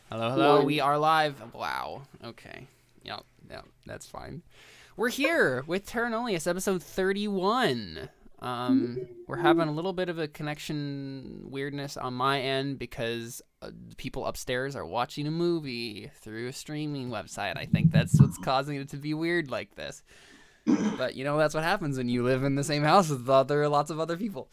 Hello, hello. One. We are live. Wow. Okay. Yep. Yep. That's fine. We're here with Terra Nullius, episode 31. We're having a little bit of a connection weirdness on my end because people upstairs are watching a movie through a streaming website. I think that's what's causing it to be weird like this. But that's what happens when you live in the same house with lots of other people.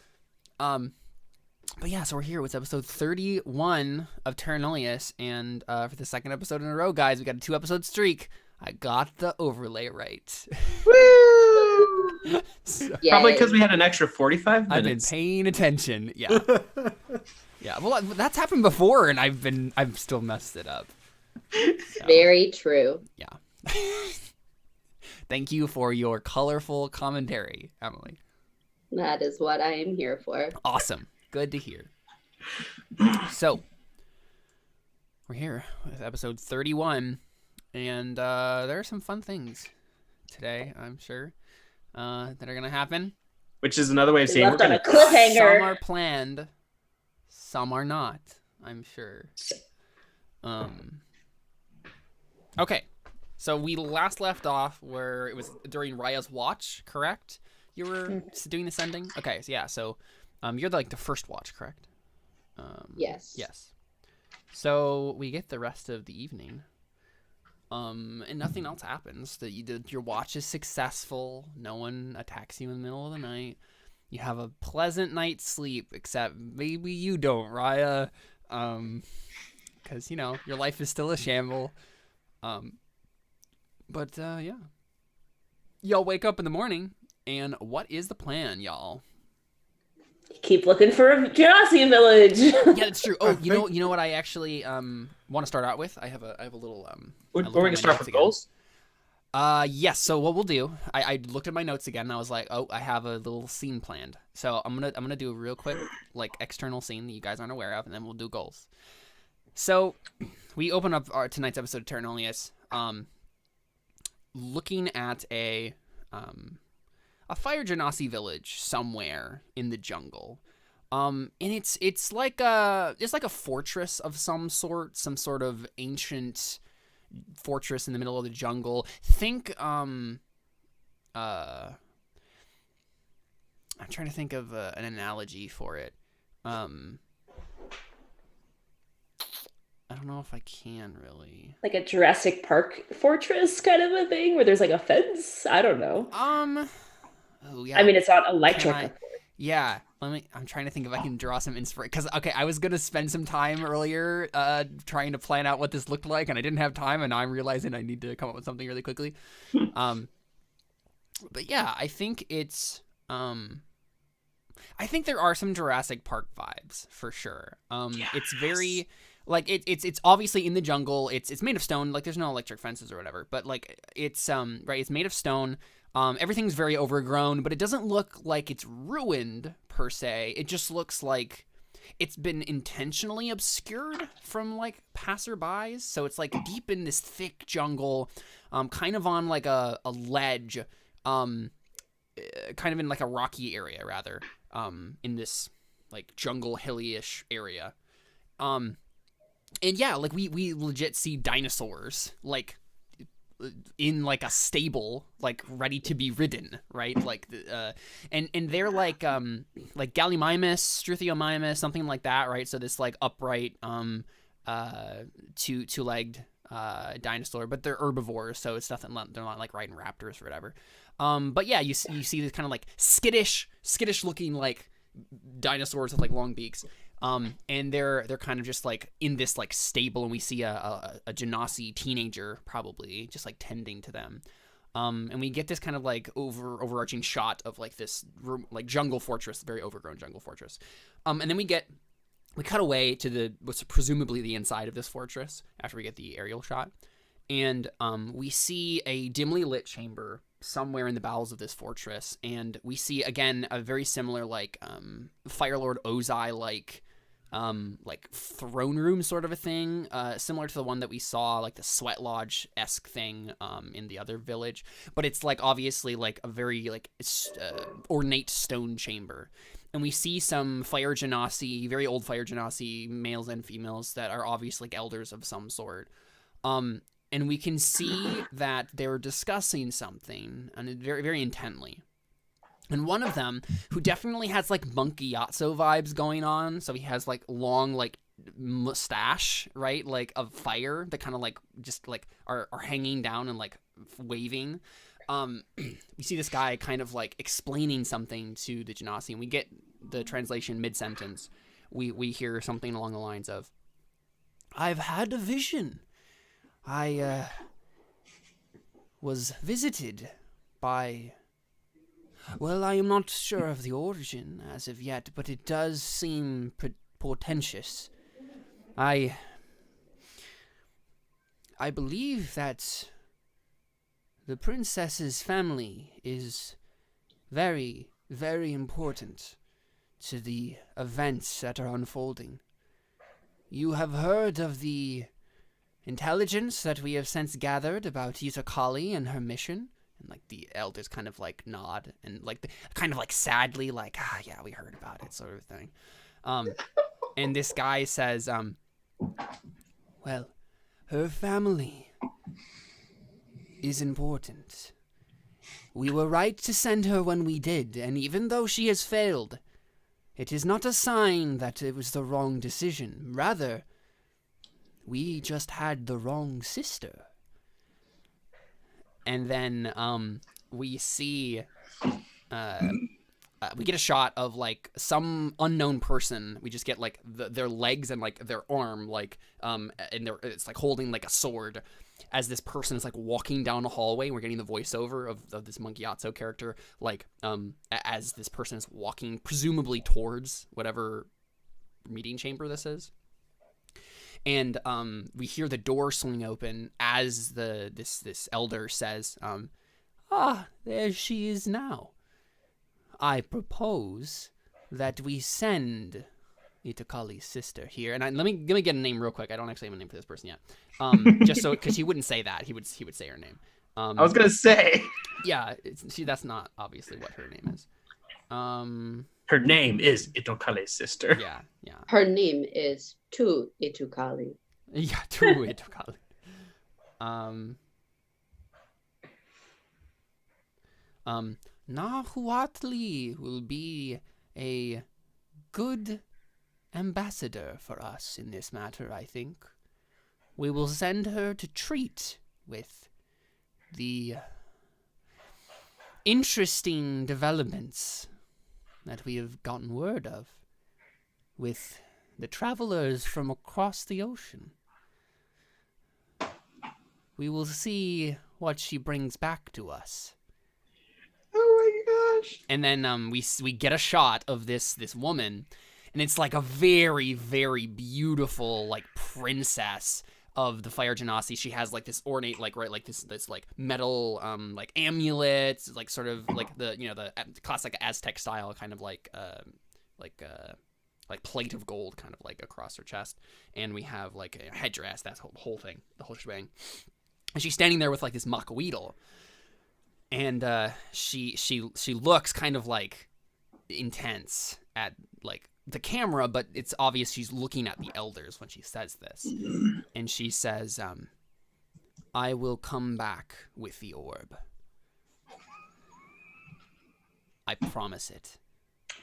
But yeah, so we're here with episode 31 of Terra Nullius, and for the second episode in a row, guys, we got a 2-episode streak. I got the overlay right. Woo! Probably Yay. because we had an extra 45 I've been minutes. paying attention. Yeah. Yeah. Well, that's happened before, and I've still messed it up. So, Very true. yeah. Thank you for your colorful commentary, Emily. That is what I am here for. Awesome. Good to hear. So, we're here with episode 31, and there are some fun things today, I'm sure, that are going to happen. Which is another way of We saying we're left on going a to... cliffhanger. Some are planned, some are not, I'm sure. Okay, so we last left off where it was during Raia's watch, correct? You were doing the sending? Okay, so yeah, so you're like the first watch, correct? Yes. Yes. So we get the rest of the evening, and nothing else happens. Your watch is successful. No one attacks you in the middle of the night. You have a pleasant night's sleep, except maybe you don't, Raia, because your life is still a shamble. But yeah, y'all wake up in the morning, and what is the plan, y'all? Keep looking for a Genasi village. Yeah, that's true. Oh, you know what I actually want to start out with? I have a little We're going to start with goals? Yes. So what we'll do, I looked at my notes again, and I was like, oh, I have a little scene planned. So I'm gonna do a real quick like external scene that you guys aren't aware of, and then we'll do goals. So we open up tonight's episode of Terra Nullius, looking at a fire genasi village somewhere in the jungle. And it's like a fortress of some sort of ancient fortress in the middle of the jungle. Think I'm trying to think of an analogy for it. I don't know if I can really. Like a Jurassic Park fortress kind of a thing where there's like a fence. I don't know. Oh yeah. I mean, it's not electric. Yeah. I'm trying to think if I can draw some inspiration. Because, okay, I was going to spend some time earlier trying to plan out what this looked like, and I didn't have time, and now I'm realizing I need to come up with something really quickly. But yeah, I think it's... I think there are some Jurassic Park vibes, for sure. It's very... Like, it's obviously in the jungle. It's made of stone. Like, there's no electric fences or whatever. But, like, it's made of stone. Everything's very overgrown, but it doesn't look like it's ruined, per se. It just looks like it's been intentionally obscured from, like, passerbys. So it's, like, deep in this thick jungle, kind of on, like, a ledge, kind of in, like, a rocky area, rather, in this, like, jungle hilly-ish area. And, yeah, like, we legit see dinosaurs, like... in like a stable, like ready to be ridden, right? Like, and they're like Gallimimus, Struthiomimus, something like that, right? So this like upright, two-legged dinosaur, but they're herbivores, so it's nothing. They're not like riding raptors or whatever. But yeah, you see this kind of like skittish looking like dinosaurs with like long beaks. And they're kind of just like in this like stable, and we see a Genasi teenager probably just like tending to them. And we get this kind of like overarching shot of like this room, like jungle fortress, very overgrown jungle fortress. And then we cut away to what's presumably the inside of this fortress after we get the aerial shot. And we see a dimly lit chamber somewhere in the bowels of this fortress, and we see again a very similar like Firelord Ozai like throne room sort of a thing, similar to the one that we saw, like the Sweat Lodge-esque thing in the other village, but it's like obviously like a very like ornate stone chamber. and we see some fire genasi, very old fire genasi, males and females that are obviously like elders of some sort. And we can see that they're discussing something, and very, very intently. And one of them, who definitely has like Monkey Yatso vibes going on, so he has like long like mustache, right, like of fire that kind of like just like are hanging down and like waving. We see this guy kind of like explaining something to the genasi, and we get the translation mid-sentence. We hear something along the lines of, "I've had a vision. I was visited by, well, I am not sure of the origin as of yet, but it does seem portentous. I believe that the princess's family is very, very important to the events that are unfolding. You have heard of the intelligence that we have since gathered about Itakali and her mission?" And like the elders kind of like nod and like kind of like sadly like, yeah, we heard about it, sort of thing. And this guy says, well, her family is important. We were right to send her when we did, and even though she has failed, it is not a sign that it was the wrong decision. Rather, we just had the wrong sister. And then we see, we get a shot of like some unknown person. We just get like their legs and like their arm, like and it's like holding like a sword, as this person is like walking down a hallway. We're getting the voiceover of this Monkey Yatso character, like as this person is walking presumably towards whatever meeting chamber this is. And we hear the door swing open as this elder says, there she is now. I propose that we send Itakali's sister here. And let me get a name real quick. I don't actually have a name for this person yet. Just so, because he wouldn't say that. He would say her name. I was gonna say. Yeah, that's not obviously what her name is. Her name is Itakali's sister. Yeah. Her name is Tu Itukali. Yeah, Tu Itakali. Nahuatli will be a good ambassador for us in this matter, I think. We will send her to treat with the interesting developments that we have gotten word of with the travelers from across the ocean. We will see what she brings back to us. Oh my gosh. And then we get a shot of this woman, and it's like a very, very beautiful like princess of the Fire Genasi. She has like this ornate like this like metal like amulet, like sort of like the the classic Aztec style kind of like plate of gold kind of like across her chest, and we have like a headdress, that's the whole thing, the whole shebang. And she's standing there with like this macahuitl, and she looks kind of like intense at like the camera, but it's obvious she's looking at the elders when she says this. And she says, I will come back with the orb. I promise it.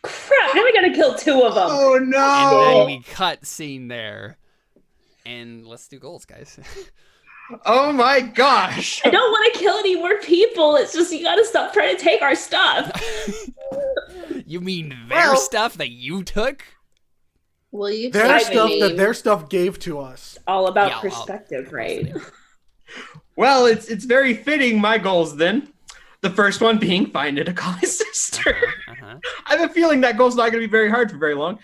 Crap, now we gotta kill two of them. Oh no! And then we cut scene there. And let's do goals, guys. Oh my gosh! I don't want to kill any more people. It's just you gotta stop trying to take our stuff. You mean their stuff that you took? Well, you Their take stuff my that name. their stuff gave to us. All about Yeah, perspective, right? Well, it's very fitting, my goals then. The first one being find Itakali's sister. Uh-huh. I have a feeling that goal's not going to be very hard for very long.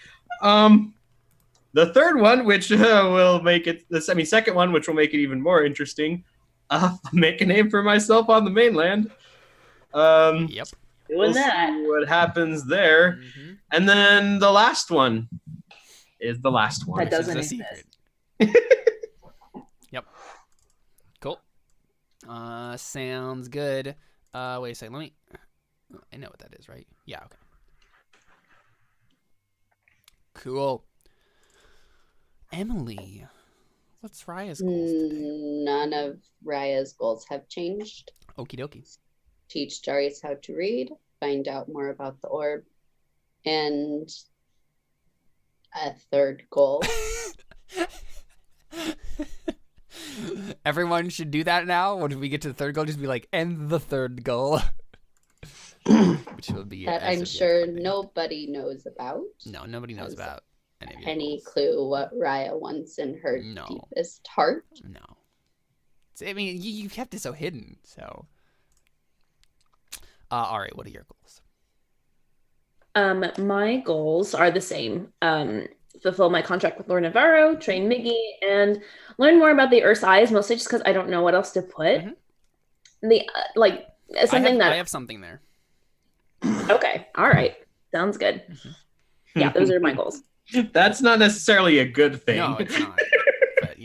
The third one, which will make it, second one, which will make it even more interesting, make a name for myself on the mainland. Yep. Doing We'll that. see what happens there. Mm-hmm. And then the last one is the last one. That doesn't This is exist. a secret. Yep. Cool. Sounds good. Wait a second. I know what that is, right? Yeah, okay. Cool. Emily, what's Raia's goals today? None of Raya's goals have changed. Okie dokie. Teach Darius how to read, find out more about the orb, and a third goal. Everyone should do that now. When we get to the third goal, just be like, and the third goal. Which will be That I'm sure nobody knows about. No, nobody knows about any clue what Raia wants in her deepest heart. No. I mean, you kept it so hidden, so. All right, what are your goals? My goals are the same. Fulfill my contract with Lord Navarro, train Miggy, and learn more about the Earth's Eyes, mostly just because I don't know what else to put. The I have something there. Okay, all right, sounds good. Yeah, those are my goals. That's not necessarily a good thing. No, it's not. But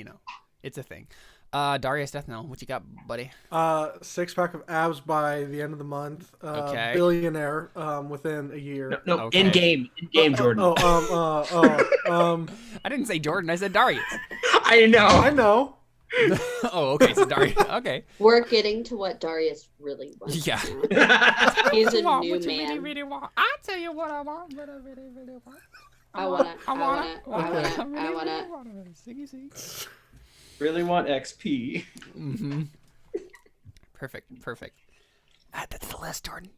it's a thing. Darius Death Knell, what you got, buddy? 6-pack of abs by the end of the month. Okay. Billionaire within a year. No, Okay. in game, Jordan. I didn't say Jordan. I said Darius. I know. I know. Oh, okay. So Darius. Okay. We're getting to what Darius really wants. Yeah. He's a new What you man. really want. I'll tell you what I want. What I really want. I wanna. Siggy. Really want XP. Perfect. Add that to the list, Jordan.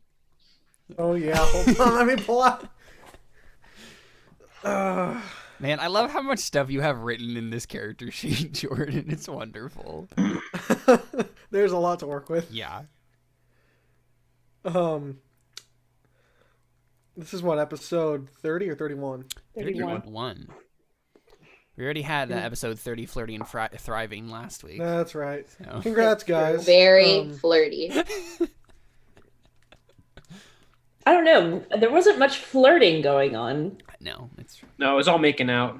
Oh yeah. Hold on. Let me pull out. Man, I love how much stuff you have written in this character sheet, Jordan. It's wonderful. There's a lot to work with. Yeah. This is what, episode 30 or 31? 31. We already had episode 30, Flirty and Thriving, last week. That's right. So. Congrats, guys. Very flirty. I don't know. There wasn't much flirting going on. No, it's true. No, it was all making out.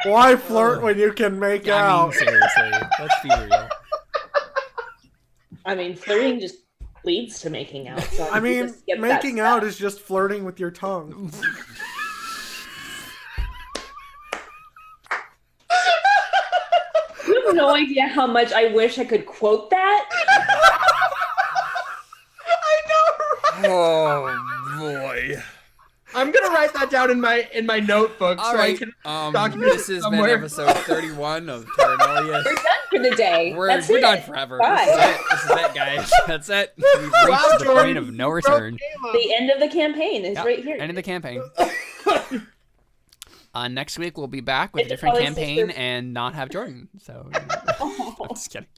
Why flirt when you can make out? I mean, seriously, let's be real. I mean, flirting just leads to making out. So I mean, making out is just flirting with your tongue. You have no idea how much I wish I could quote that. I know, right? Oh boy! I'm gonna write that down in my notebook All so right. I can document This has somewhere. been episode 31 of Terra Nullius. We're done for the day. We're That's done it. forever. Bye. This is it, guys. That's it. We've reached the point of no return. The end of the campaign is right here. End of the campaign. Next week we'll be back with a It's different probably campaign sister- and not have Jordan. So I'm just kidding.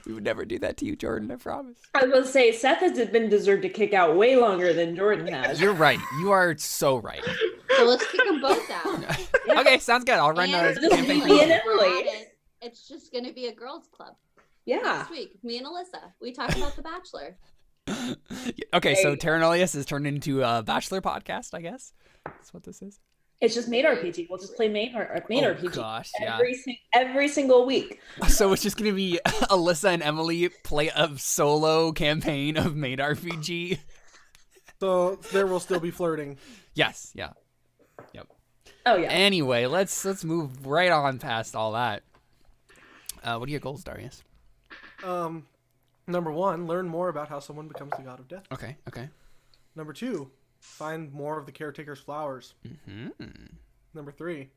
We would never do that to you, Jordan. I promise. I was going to say, Seth has been deserved to kick out way longer than Jordan has. You're right. You are so right. So let's kick them both out. Okay, sounds good. I'll run And the just campaign. leave me in for you. it. we're at it. It's just going to be a girls' club Yeah. next week. Me and Alyssa. We talk about The Bachelor. Okay, so Terra Nullius is turned into a Bachelor podcast, I guess. That's what this is. It's just main RPG. We'll just play main RPG Gosh, yeah. every single week. So it's just gonna be Alyssa and Emily play a solo campaign of main RPG. So there will still be flirting. Yes, yeah. Yep. Oh yeah. Anyway, let's move right on past all that. What are your goals, Darius? Number 1, learn more about how someone becomes the god of death. Okay. Number 2, find more of the Caretaker's flowers. Mm-hmm. Number 3,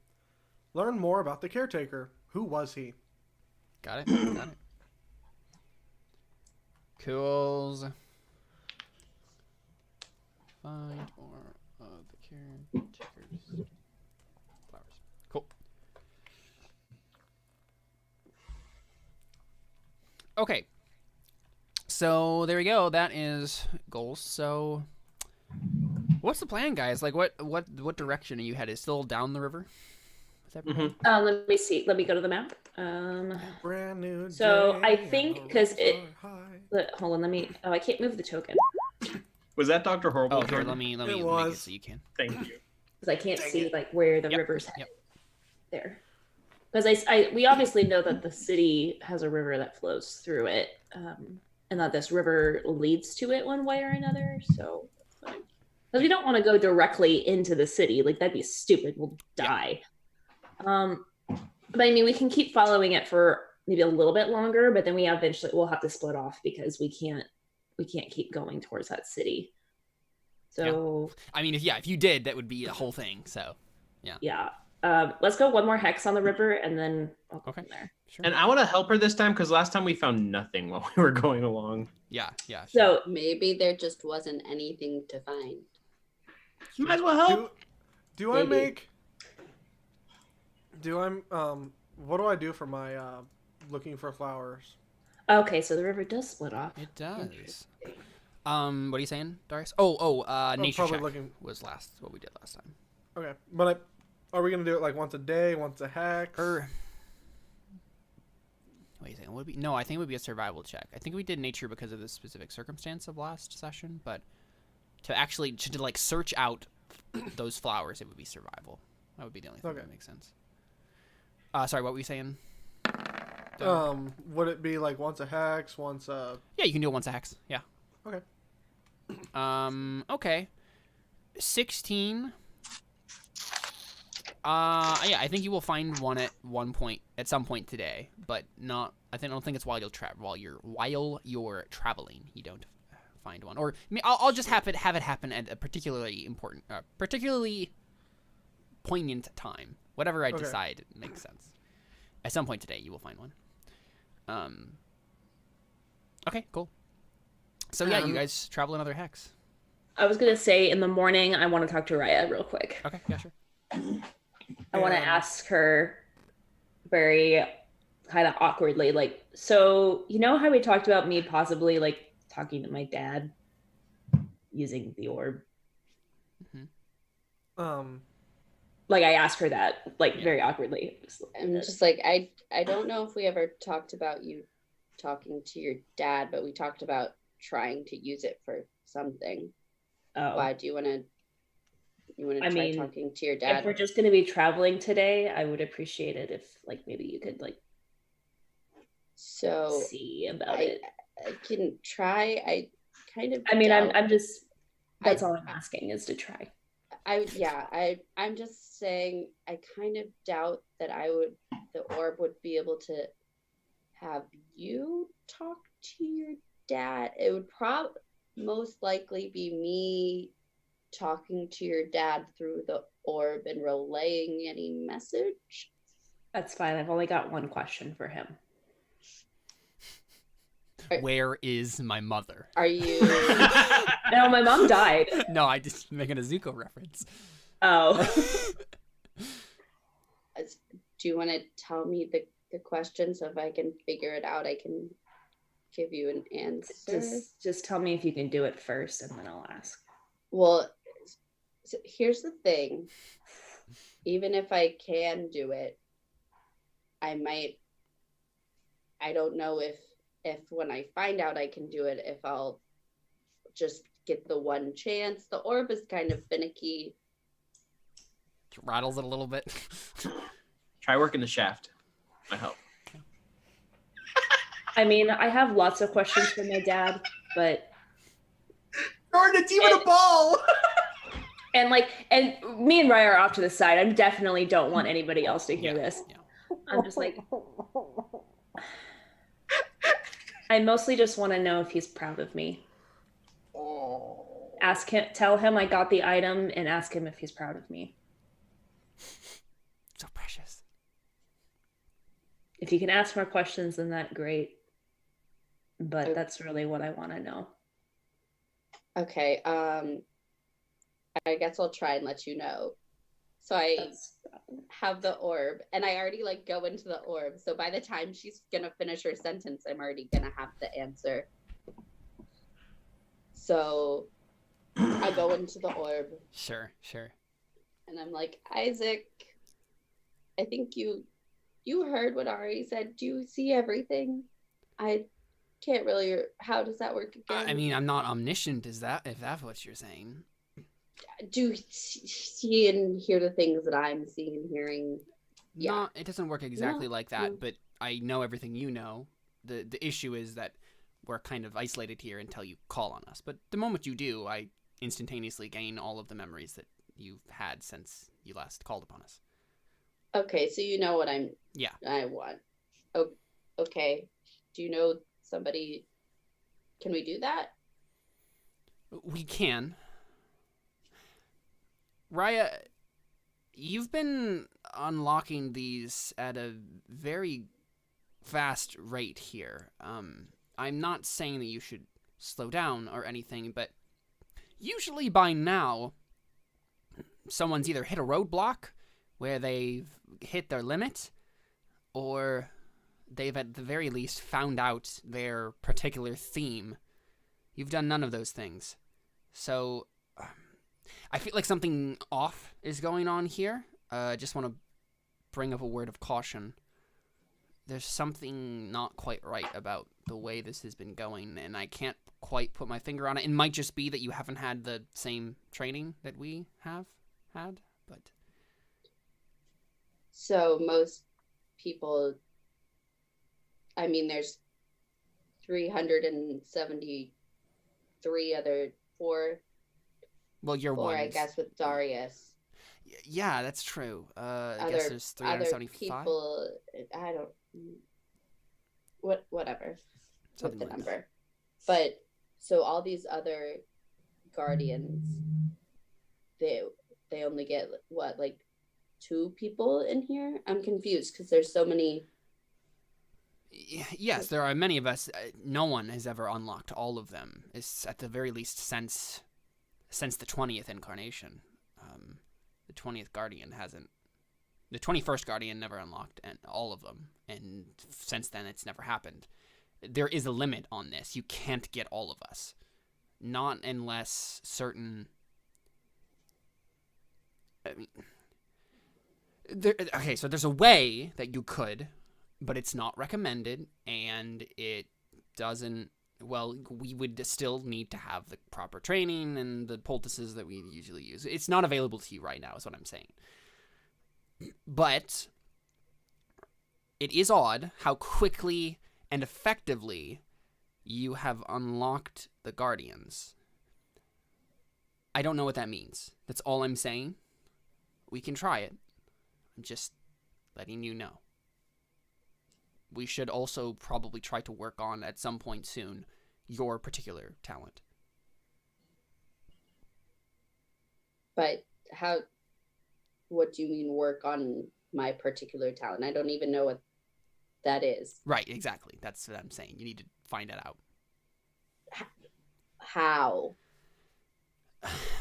learn more about the Caretaker. Who was he? Got it. Cools. Find more of the Caretaker's flowers. Cool. Okay. So there we go. That is goals. So what's the plan, guys? Like what direction are you headed? Still down the river? Is that Let me see. Let me go to the map. Brand new So day, I think because it. high. Hold on. Let me. Oh, I can't move the token Was that Dr. Horrible? Oh, here, Jordan? let me It make it was. so you can. Thank you. because I can't see like where the Yep. river's head. Yep. There. Because we obviously know that the city has a river that flows through it. and that this river leads to it one way or another. So, because we don't want to go directly into the city, like that'd be stupid. We'll die. But I mean, we can keep following it for maybe a little bit longer, but then we'll have to split off because we can't keep going towards that city. So I mean, if you did, that would be a whole thing. So yeah. Let's go one more hex on the river, and then I'll go from there. Sure. And I want to help her this time because last time we found nothing while we were going along. Yeah. Sure. So Maybe there just wasn't anything to find. You might as well help. What do I do for my looking for flowers? okay, so the river does split off. It does. What are you saying, Darius? Nature probably check looking- was what we did last time. Okay, but are we gonna do it like once a day, once a hex? What do you think? No, I think it would be a survival check. I think we did nature because of the specific circumstance of last session, but to like search out those flowers, it would be survival. That would be the only thing that makes sense. Sorry, what were you saying? Would it be like once a hex, once a... Yeah, you can do it once a hex. Yeah. Okay. Okay. 16. Yeah, I think you will find one at some point today, but not. I don't think it's while you're traveling. You don't find one, or I mean, I'll just have it happen at a particularly poignant time. Whatever I decide makes sense. At some point today, you will find one. Okay, cool. So yeah, you guys travel another hex. I was gonna say in the morning I want to talk to Raia real quick. Okay, yeah, sure. I want to ask her very kind of awkwardly, like, so you know how we talked about me possibly like talking to my dad using the orb? Like I asked her that very awkwardly. I'm just like, I don't know if we ever talked about you talking to your dad, but we talked about trying to use it for something. Oh. Why do you want to try talking to your dad? If we're just going to be traveling today, I would appreciate it if maybe you could see about it. I can try. I'm just, that's all I'm asking is to try. I'm just saying I kind of doubt that the orb would be able to have you talk to your dad. It would most likely be me talking to your dad through the orb and relaying any message. That's fine. I've only got one question for him. Where is my mother? Are you? No, my mom died. No, I just making a Zuko reference. Oh. Do you want to tell me the question so if I can figure it out, I can give you an answer? Just tell me if you can do it first, and then I'll ask. Well, so here's the thing. Even if I can do it, I don't know if when I find out I can do it, if I'll just get the one chance. The orb is kind of finicky. Rattles it a little bit. Try working the shaft. I hope. I mean, I have lots of questions for my dad, but Jordan, it's even a ball. and me and Raia are off to the side. I definitely don't want anybody else to hear this. Yeah. I'm just I mostly just want to know if he's proud of me. Tell him I got the item and ask him if he's proud of me. So precious. If you can ask more questions than that, great. But that's really what I want to know. Okay. I guess I'll try and let you know. So I have the orb, and I already go into the orb. So by the time she's gonna finish her sentence, I'm already gonna have the answer. So I go into the orb. Sure. And I'm like, Isaac, I think you heard what Ari said. Do you see everything? I can't really. How does that work again? I mean, I'm not omniscient. If that's what you're saying? Do you see and hear the things that I'm seeing and hearing? Yeah, No, it doesn't work exactly like that. But I know everything you know. The issue is that we're kind of isolated here until you call on us. But the moment you do, I instantaneously gain all of the memories that you've had since you last called upon us. Okay, so you know what I want. Oh, okay. Do you know somebody? Can we do that? We can. Raia, you've been unlocking these at a very fast rate here. I'm not saying that you should slow down or anything, but usually by now, someone's either hit a roadblock where they've hit their limit, or they've at the very least found out their particular theme. You've done none of those things. So I feel like something off is going on here. Just want to bring up a word of caution. There's something not quite right about the way this has been going, and I can't quite put my finger on it. It might just be that you haven't had the same training that we have had, but... So most people, I mean, there's 373 other four. Well, you're four, one. I guess, with Darius. Yeah, that's true. I guess there's Other 375. people, I don't. Whatever. Something with the like number. But so all these other guardians, they only get what, like 2 people in here? I'm confused because there's so many. Yes, there are many of us. No one has ever unlocked all of them. It's at the very least since the 20th incarnation. The 20th Guardian hasn't. The 21st Guardian never unlocked all of them, and since then it's never happened. There is a limit on this. You can't get all of us. Not unless certain... I mean... Okay, so there's a way that you could, but it's not recommended, and it doesn't... Well, we would still need to have the proper training and the poultices that we usually use. It's not available to you right now, is what I'm saying. But it is odd how quickly and effectively you have unlocked the Guardians. I don't know what that means. That's all I'm saying. We can try it. I'm just letting you know. We should also probably try to work on, at some point soon, your particular talent. But what do you mean work on my particular talent? I don't even know what that is. Right, exactly. That's what I'm saying. You need to find that out. How?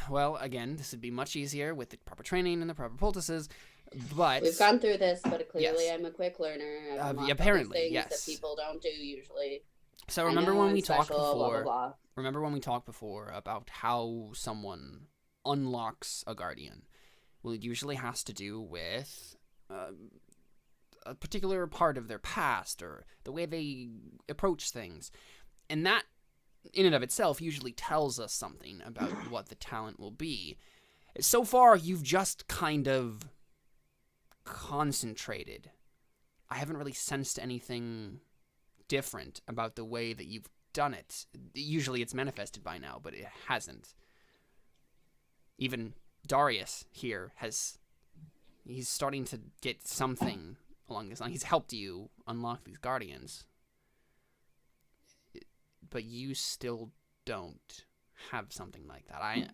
Well, again, this would be much easier with the proper training and the proper poultices, but... We've gone through this, but clearly Yes. I'm a quick learner. I've unlocked all apparently, these things yes. that people don't do usually. So I remember know when I'm we talked special, before... blah, blah, blah. Remember when we talked before about how someone unlocks a Guardian? Well, it usually has to do with a particular part of their past or the way they approach things. And that, in and of itself, usually tells us something about what the talent will be. So far, you've just kind of concentrated. I haven't really sensed anything different about the way that you've done it. Usually it's manifested by now, but it hasn't. Even Darius here he's starting to get something along this line. He's helped you unlock these Guardians. But you still don't have something like that.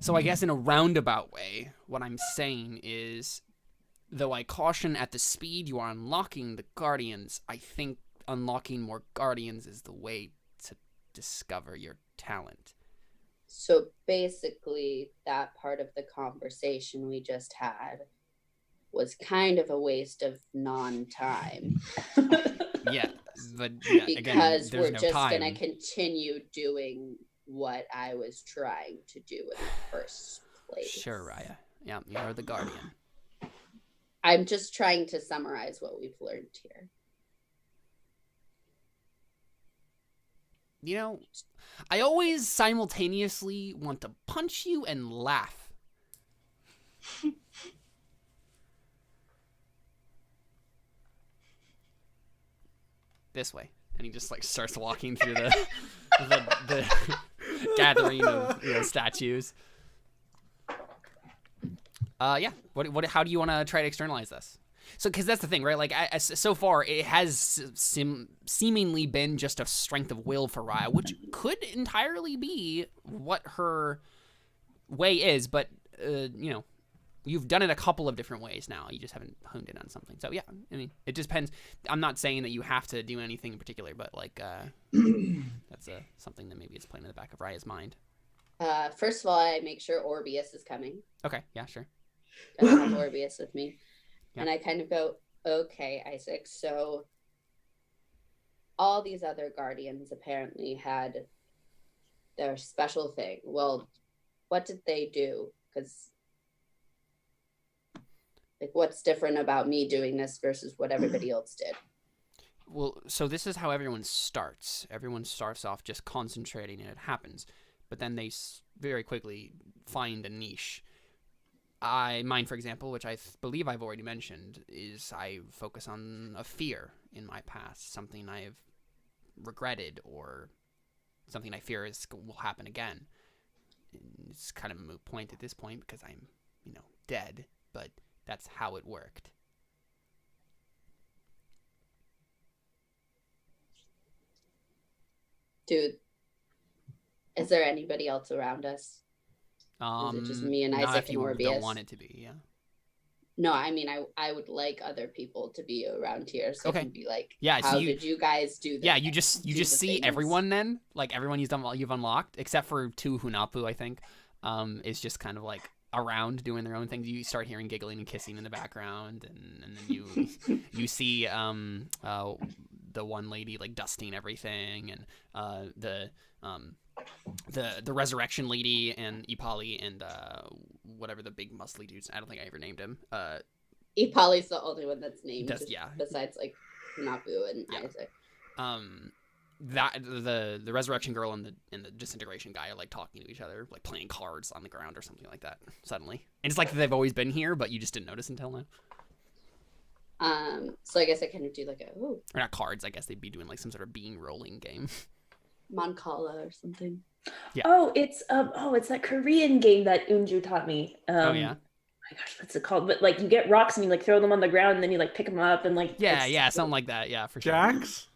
So I guess in a roundabout way, what I'm saying is, though I caution at the speed you are unlocking the Guardians, I think unlocking more Guardians is the way to discover your talent. So basically, that part of the conversation we just had was kind of a waste of non-time. Yeah, but yeah, Because again, there's we're no just time. going to continue doing what I was trying to do in the first place. Sure, Raia. Yeah, you're the Guardian. I'm just trying to summarize what we've learned here. You know, I always simultaneously want to punch you and laugh. this way. And he just like starts walking through the gathering of statues. Yeah. How do you want to try to externalize this? So, because that's the thing, right? Like, so far, it has seemingly been just a strength of will for Raia, which could entirely be what her way is. But you've done it a couple of different ways now. You just haven't honed in on something. So yeah, I mean, it just depends. I'm not saying that you have to do anything in particular, but like that's something that maybe is playing in the back of Raia's mind. First of all, I make sure Orbius is coming. Okay, yeah, sure. I don't have Orbius with me. Yeah. And I kind of go, okay, Isaac, so all these other guardians apparently had their special thing. Well, what did they do? Because, like, what's different about me doing this versus what everybody else did? Well, so this is how everyone starts. Everyone starts off just concentrating and it happens. But then they very quickly find a niche. Mine, for example, which I believe I've already mentioned, is I focus on a fear in my past, something I've regretted or something I fear will happen again. It's kind of a moot point at this point because I'm, dead, but that's how it worked. Dude, is there anybody else around us? Is it just me and not Isaac if and you Orbius? don't want it to be, yeah. No, I mean, I would like other people to be around here, so Okay. I can be like, Yeah, how so did you guys do this? Yeah, you just do the see things? everyone then, like everyone you've unlocked, except for 2 Hunapu, I think, is just kind of like around doing their own things. You start hearing giggling and kissing in the background, and then you see the one lady like dusting everything, and the resurrection lady and Ipali and whatever the big muscly dudes. I don't think I ever named him. Ipali's the only one that's named. Yeah. Besides like Nabu and Yeah. Isaac. That the resurrection girl and the disintegration guy are like talking to each other, like playing cards on the ground or something like that. Suddenly, and it's like they've always been here, but you just didn't notice until now. So I guess I kind of do like a Or not cards. I guess they'd be doing like some sort of being rolling game. Mancala or something. Yeah. Oh, it's that Korean game that Unju taught me. Oh yeah. My gosh, what's it called? But like you get rocks and you like throw them on the ground and then you like pick them up and like Yeah, something like that. Yeah, for sure. Jacks?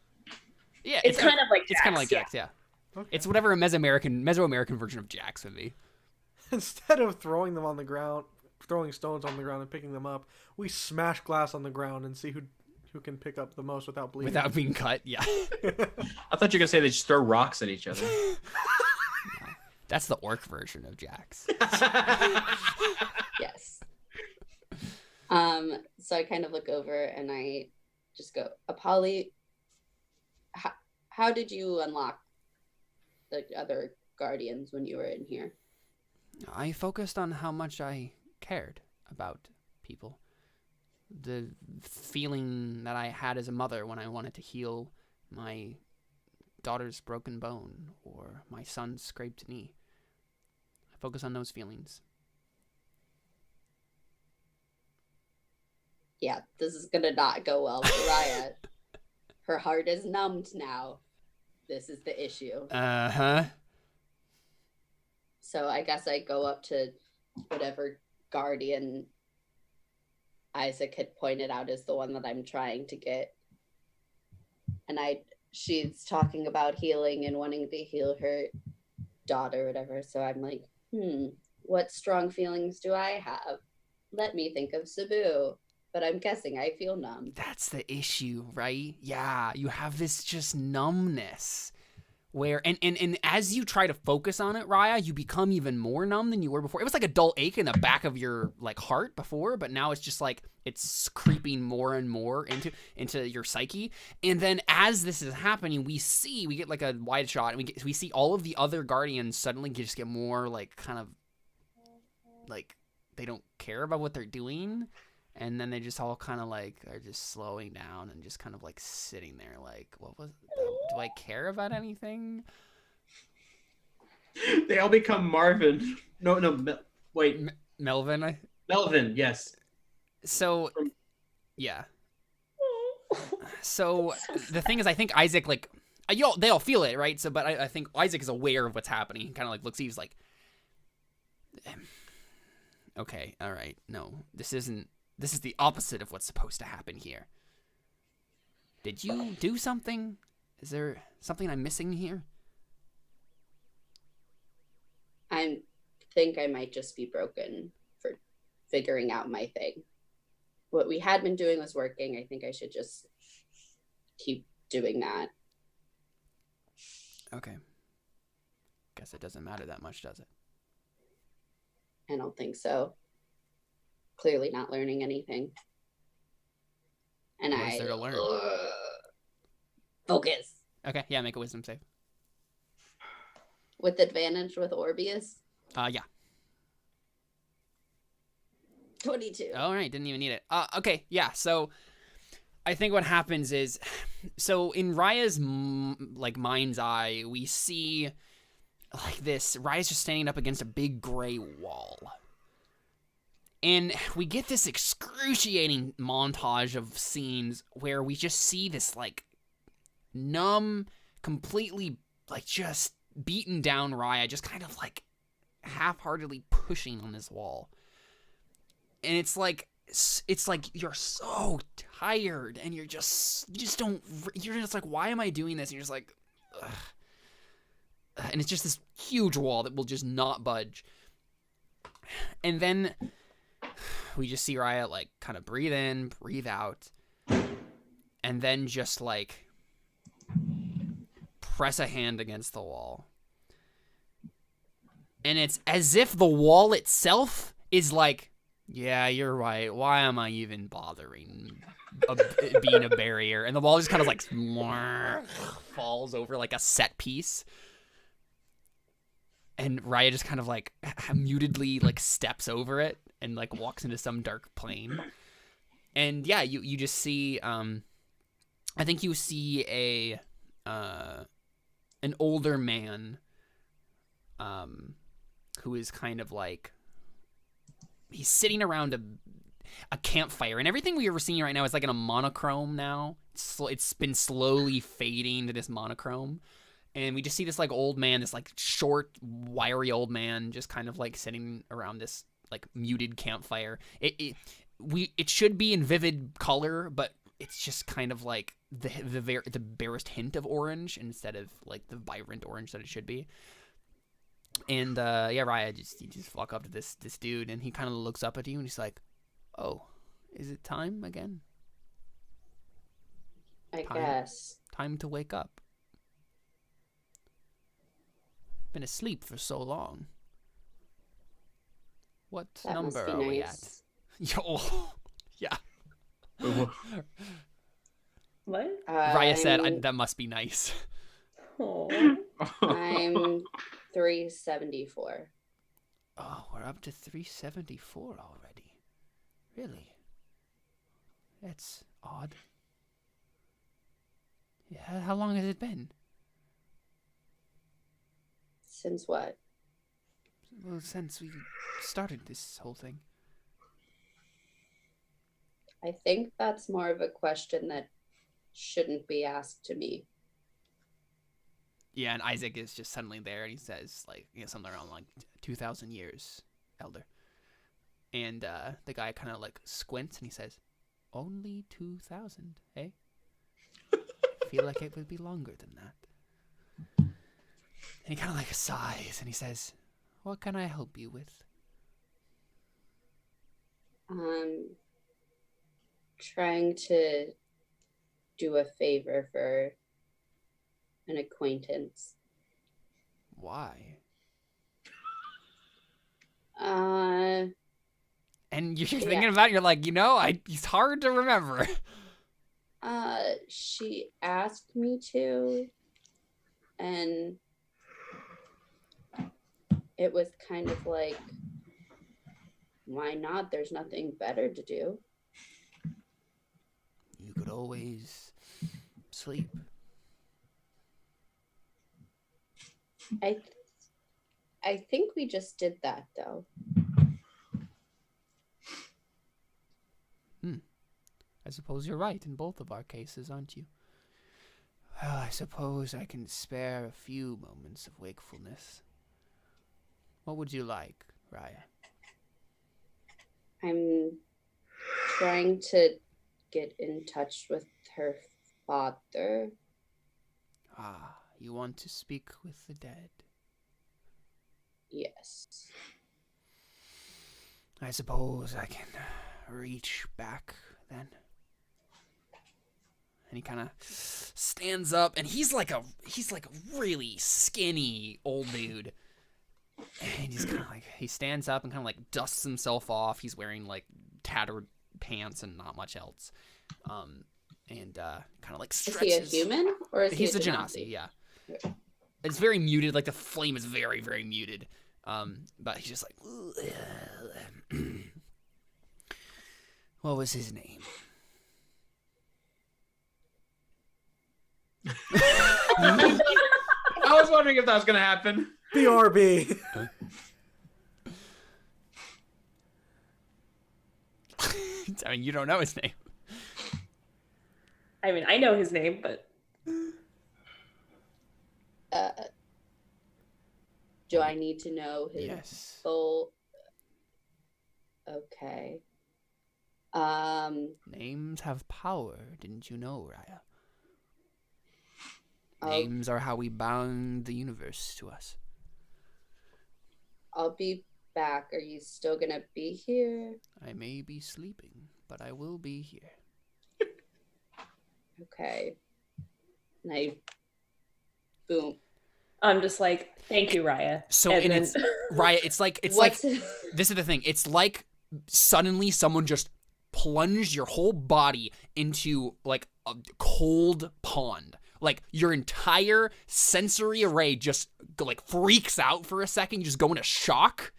Yeah, It's kind of like it's kind of like Jax. Yeah. Okay. It's whatever a Mesoamerican version of Jax would be. Instead of throwing them on the ground, throwing stones on the ground and picking them up, we smash glass on the ground and see who can pick up the most without bleeding. Without being cut, yeah. I thought you were gonna say they just throw rocks at each other. That's the orc version of Jax. Yes. So I kind of look over and I just go, Apolly, how did you unlock the other guardians when you were in here? I focused on how much I cared about people. The feeling that I had as a mother when I wanted to heal my daughter's broken bone or my son's scraped knee. I focus on those feelings. Yeah, this is gonna not go well for Raia. Her heart is numbed now. This is the issue. Uh-huh. So I guess I go up to whatever guardian Isaac had pointed out as the one that I'm trying to get. And she's talking about healing and wanting to heal her daughter or whatever. So I'm like, what strong feelings do I have? Let me think of Sabu. But I'm guessing I feel numb. That's the issue, right? Yeah, you have this just numbness where, and as you try to focus on it, Raia, you become even more numb than you were before. It was like a dull ache in the back of your like heart before, but now it's just like it's creeping more and more into your psyche. And then as this is happening, we get like a wide shot, and we see all of the other guardians suddenly just get more like kind of like they don't care about what they're doing. And then they just all kind of like are just slowing down and just kind of like sitting there like, do I care about anything? They all become Marvin. Wait. Melvin? Melvin, yes. So, yeah. So the thing is, I think Isaac, like, they all feel it, right? So, but I think Isaac is aware of what's happening. He kind of like looks, he's like, okay, all right, no, this is the opposite of what's supposed to happen here. Did you do something? Is there something I'm missing here? I think I might just be broken for figuring out my thing. What we had been doing was working. I think I should just keep doing that. Okay. Guess it doesn't matter that much, does it? I don't think so. Clearly not learning anything. And What is there to learn? Focus. Okay, yeah, make a wisdom save. With advantage with Orbius. Yeah. 22. All right, didn't even need it. Okay, yeah. So I think what happens is, so in Raia's like mind's eye, we see like this. Raia's just standing up against a big gray wall, and we get this excruciating montage of scenes where we just see this like numb, completely like just beaten down Raia, just kind of like half-heartedly pushing on this wall. And it's like you're so tired, and you just like, why am I doing this? And you're just like, ugh. And it's just this huge wall that will just not budge. And then we just see Raia like kind of breathe in, breathe out, and then just like press a hand against the wall. And it's as if the wall itself is like, yeah, you're right. Why am I even bothering being a barrier? And the wall just kind of like falls over like a set piece. And Raia just kind of like mutedly like steps over it and like walks into some dark plane. And yeah, you just see, I think you see an older man, who is kind of like, he's sitting around a campfire, and everything we are seeing right now is like in a monochrome now. It's been slowly fading to this monochrome, and we just see this like old man, this like short, wiry old man, just kind of like sitting around this like muted campfire. It should be in vivid color, but it's just kind of like the barest hint of orange instead of like the vibrant orange that it should be. And yeah, Raia you just walk up to this dude, and he kind of looks up at you, and he's like, "Oh, is it time again? I guess. Time to wake up. Been asleep for so long. What That must number be are we nice. at?" Yo, yeah. What? Raia said, "That must be nice." Oh. I'm 374. Oh, we're up to 374 already. Really? That's odd. Yeah, how long has it been? Since what? Well, since we started this whole thing. I think that's more of a question that shouldn't be asked to me. Yeah, and Isaac is just suddenly there, and he says, like, something around, like, 2,000 years, Elder. And the guy kind of, like, squints, and he says, "Only 2,000, eh? Feel like it would be longer than that." And he kind of, like, sighs, and he says, "What can I help you with?" Trying to do a favor for an acquaintance. Why? And you're thinking about it, you're like, it's hard to remember. She asked me to, and it was kind of like, why not? There's nothing better to do. You could always sleep. I think we just did that, though. I suppose you're right in both of our cases, aren't you? Well, I suppose I can spare a few moments of wakefulness. What would you like, Raia? I'm trying to get in touch with her father. Ah, you want to speak with the dead. Yes. I suppose I can reach back then. And he kind of stands up, and he's like a really skinny old dude. And he's kind of like, he stands up and kind of like dusts himself off. He's wearing like tattered pants and not much else. And kind of like stretches. Is he a human or is He's he a genasi? Yeah. It's very muted. Like the flame is very, very muted. But he's just like, what was his name? I was wondering if that was going to happen. BRB. I mean, you don't know his name. I mean, I know his name, but Do I need to know his Yes. full? Okay. Names have power, didn't you know, Raia? I'll, Names are how we bound the universe to us. I'll be back. Are you still gonna be here? I may be sleeping, but I will be here. Okay. And I, boom. I'm just like, thank you, Raia. So, And and then- it's Raia. It's like What's this is the thing. It's like suddenly someone just plunged your whole body into like a cold pond. Like your entire sensory array just like freaks out for a second. You just go into shock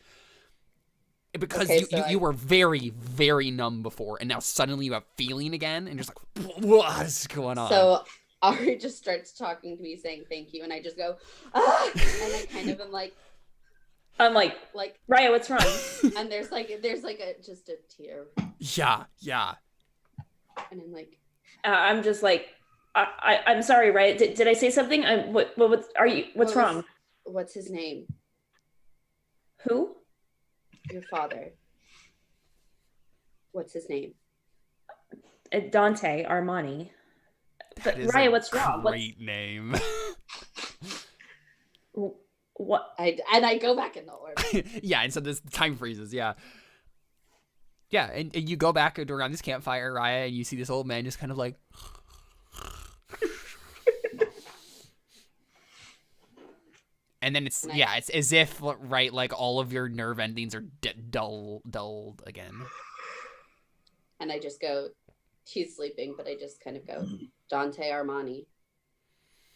because Okay, so you were very, very numb before, and now suddenly you have feeling again, and you're just like, what is going on? So Ari just starts talking to me, saying thank you, and I just go, ah! And I kind of am like, I'm like, Raia, what's wrong? and there's like just a tear, yeah. and I'm like, I'm just like, I'm sorry, Raia. Did I say something? What are you? What's wrong? What's his name? Who? Your father. What's his name? Dante Armani. But That is Raia, a what's wrong? Great name. What? I go back in the orb. Yeah, and so this time freezes, yeah. Yeah, and you go back around this campfire, Raia, and you see this old man just kind of like... And then it's, yeah, it's as if, right, like all of your nerve endings are dulled again. And I just go, he's sleeping, but I just kind of go, Dante Armani.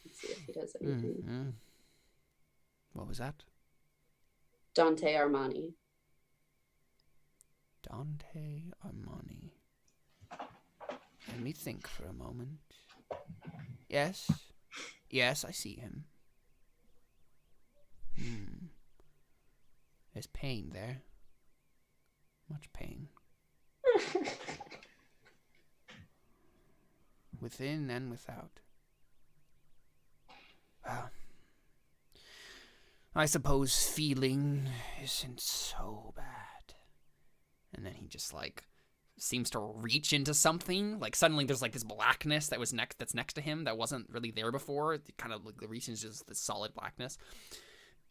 Let's see if he does anything. Mm-hmm. What was that? Dante Armani. Dante Armani. Let me think for a moment. Yes, I see him. There's pain there. Much pain. Within and without. Well, I suppose feeling isn't so bad. And then he just like seems to reach into something. Like suddenly there's like this blackness that's next to him that wasn't really there before. It kind of like reaches just this solid blackness.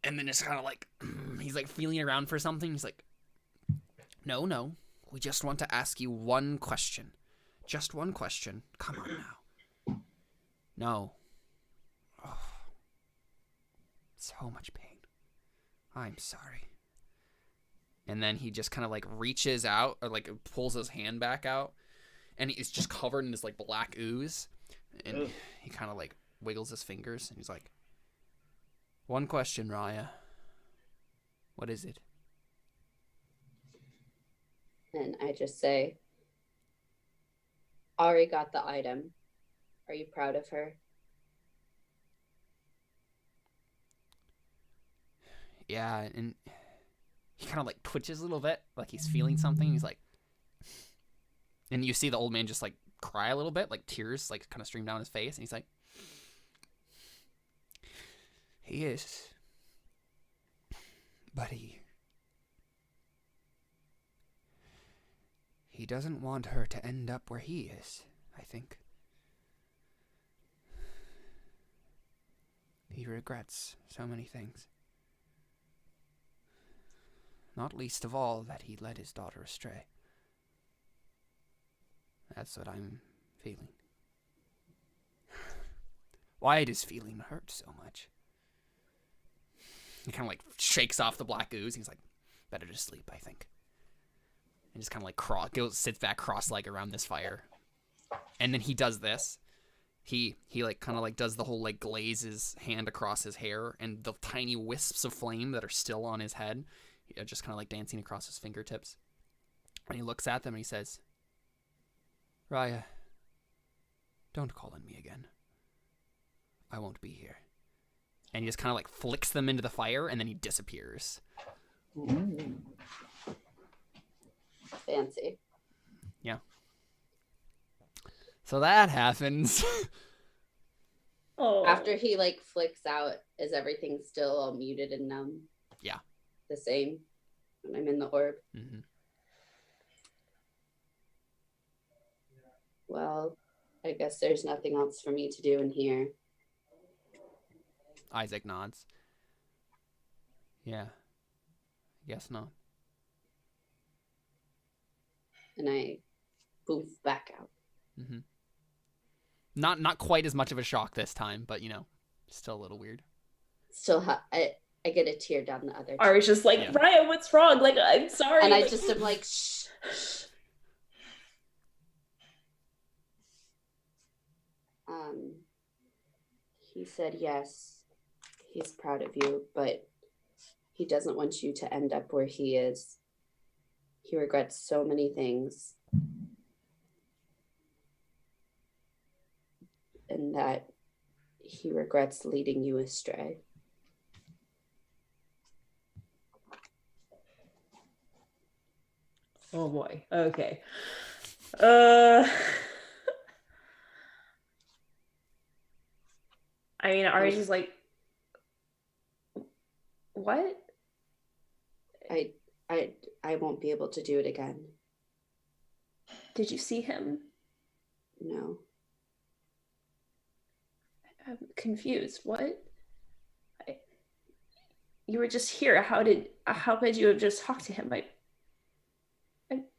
And then it's kind of like he's like feeling around for something. He's like, no, we just want to ask you one question. Just one question. Come on now. No. Oh. So much pain. I'm sorry. And then he just kind of like reaches out or like pulls his hand back out, and it's just covered in this like black ooze. And he kind of like wiggles his fingers, and he's like, one question, Raia. What is it? And I just say, Ari got the item. Are you proud of her? Yeah, and he kind of like twitches a little bit, like he's feeling something. He's like, and you see the old man just like cry a little bit, like tears like kind of stream down his face, and he's like, he is, but he doesn't want her to end up where he is, I think. He regrets so many things. Not least of all that he led his daughter astray. That's what I'm feeling. Why does feeling hurt so much? He kind of like shakes off the black ooze. He's like, better to sleep, I think. And just kind of like sits back cross-legged around this fire. And then he does this. He like kind of like does the whole like glaze his hand across his hair, and the tiny wisps of flame that are still on his head just kind of like dancing across his fingertips. And he looks at them and he says, Raia, don't call on me again. I won't be here. And he just kind of like flicks them into the fire, and then he disappears. Ooh. Fancy. Yeah. So that happens. Oh. After he like flicks out, is everything still all muted and numb? Yeah. The same when I'm in the orb. Mm-hmm. Well, I guess there's nothing else for me to do in here. Isaac nods. Yeah. Guess not. And I poof back out. Mm-hmm. Not quite as much of a shock this time, but you know, still a little weird. Still, I get a tear down the other cheek. Ari's just like, Yeah. Raia, what's wrong? Like, I'm sorry. And I Like, just am like, shh, shh. He said yes, he's proud of you, but he doesn't want you to end up where he is. He regrets so many things. And that he regrets leading you astray. oh boy. Okay. I mean, Ari's just like, what? I won't be able to do it again. Did you see him? No. I'm confused. What? You were just here. How could you have just talked to him?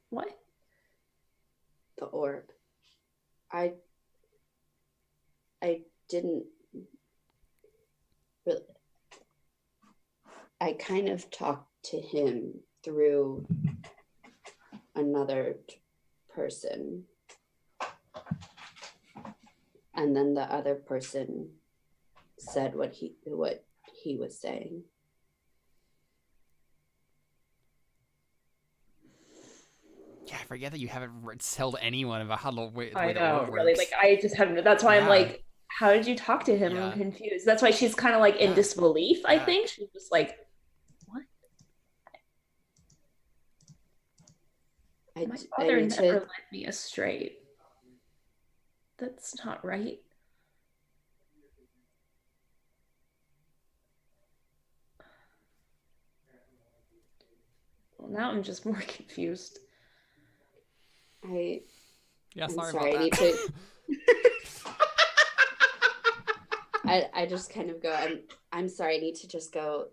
What? The orb. I didn't really. I kind of talked to him through another person. And then the other person said what he was saying. Yeah, I forget that you haven't told anyone about how the way I the know, orb really. works. Like, I just haven't. That's why I'm Yeah. like, how did you talk to him? Yeah. I'm confused. That's why she's kind of like in Yeah. disbelief, I Yeah. think. She's just like, what? My father need never to. led me astray. That's not right. Well, now I'm just more confused. Yeah, I'm sorry sorry, about I need that. I just kind of go, I'm sorry, I need to just go.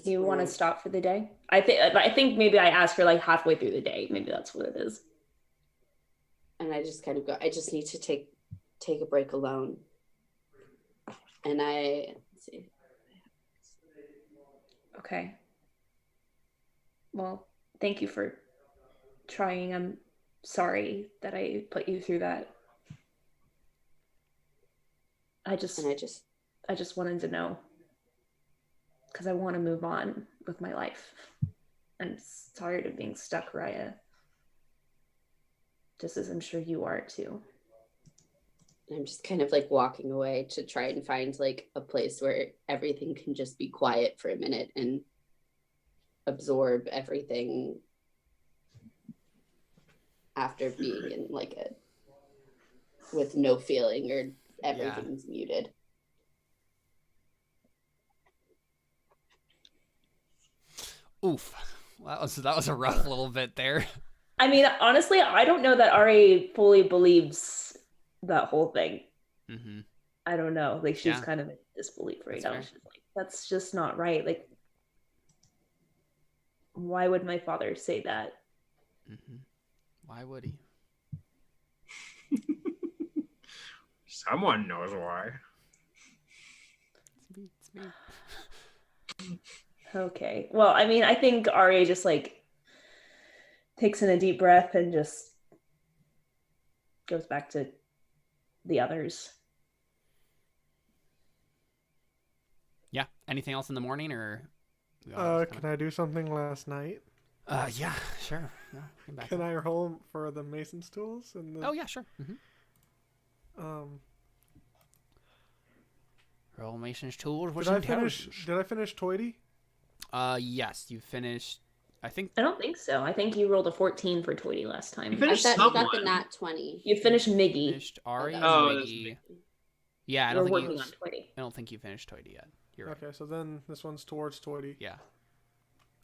Do you want to somewhere. stop for the day? I think maybe I asked her like halfway through the day. Maybe that's what it is. And I just kind of go, I just need to take a break alone. And let's see. Okay. Well, thank you for trying. I'm sorry that I put you through that. I just wanted to know, because I want to move on with my life. I'm tired of being stuck, Raia. Just as I'm sure you are too. I'm just kind of like walking away to try and find like a place where everything can just be quiet for a minute and absorb everything after being in like a with no feeling or everything's muted. Oof. That was a rough little bit there. I mean, honestly, I don't know that Ari fully believes that whole thing. Mm-hmm. I don't know. Like, she's kind of in disbelief right now. Fair. She's like, that's just not right. Like, why would my father say that? Mm-hmm. Why would he? Someone knows why. It's me. Okay. Well, I mean, I think Ari just like takes in a deep breath and just goes back to the others. Yeah. Anything else in the morning, or? Can I do something last night? Yeah, sure. Yeah, come back Can up. I roll for the mason's tools? And the, Oh yeah, sure. Mm-hmm. Roll Mason's tools. What's Did I intelligence? finish Toity? Yes, you finished. I think. I don't think so. I think you rolled a 14 for Tweety last time. You I finished thought you got the someone. nat 20. You finished Miggy. Finished Ari and Oh, that's Miggy. Miggy. Yeah, I We're don't think working you. on Tweety. I don't think you finished Toity yet. You're right. Okay, so then this one's towards Toity. Yeah.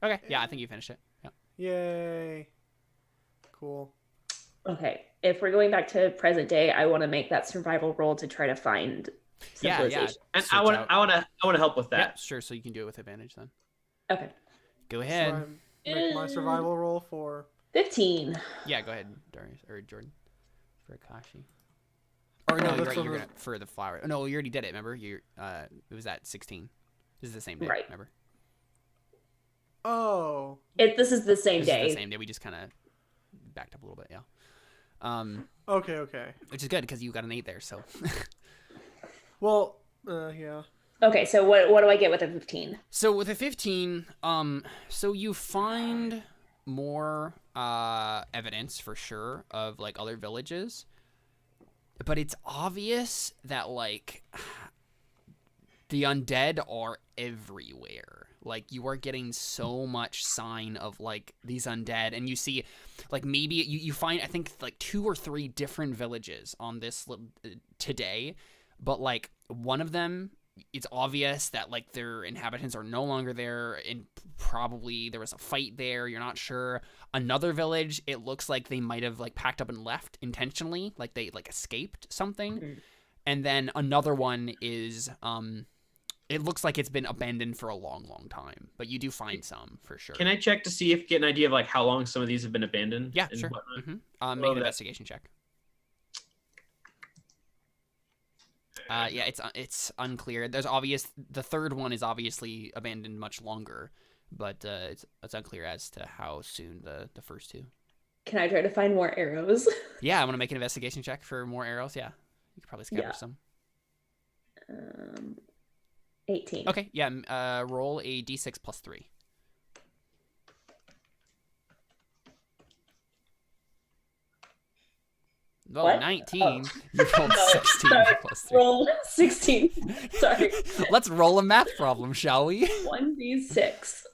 Okay. Yeah, I think you finished it. Yeah. Yay. Cool. Okay. If we're going back to present day, I want to make that survival roll to try to find Yeah, civilization. And Search I want out. to help with Yeah, that. sure. So you can do it with advantage then. Okay. Go So ahead. I make my survival roll for 15. Yeah, go ahead, Darius or Jordan. For Akashi. Or no, No, you're that's right. You're on gonna for the flower. Oh, no, you already did it. Remember, it was at 16. This is the same day. Right. Remember, Oh. This is the same this day. is the same day. We just kind of backed up a little bit. Yeah. Okay. Which is good because you got an 8 there. So. Well, yeah. Okay, so what do I get with a 15? So with a 15, so you find more evidence for sure of like other villages, but it's obvious that like the undead are everywhere. Like you are getting so much sign of like these undead, and you see like maybe you find I think like 2 or 3 different villages on this today, but like one of them, it's obvious that like their inhabitants are no longer there, and probably there was a fight there. You're not sure. Another village, it looks like they might have like packed up and left intentionally, like they like escaped something. Mhm. And then another one is it looks like it's been abandoned for a long time, but you do find some for sure. Can I check to see if get an idea of like how long some of these have been abandoned? Yeah, and sure. whatnot? Make Well, an that- investigation check. Yeah, it's unclear. The third one is obviously abandoned much longer, but it's unclear as to how soon the first 2. Can I try to find more arrows? Yeah, I want to make an investigation check for more arrows. Yeah, you could probably scatter Yeah. some. 18. Okay, yeah. Roll a d6 plus 3. Oh, What? 19. You rolled No, 16 sorry. plus 3. Roll 16. Sorry. Let's roll a math problem, shall we? 1d6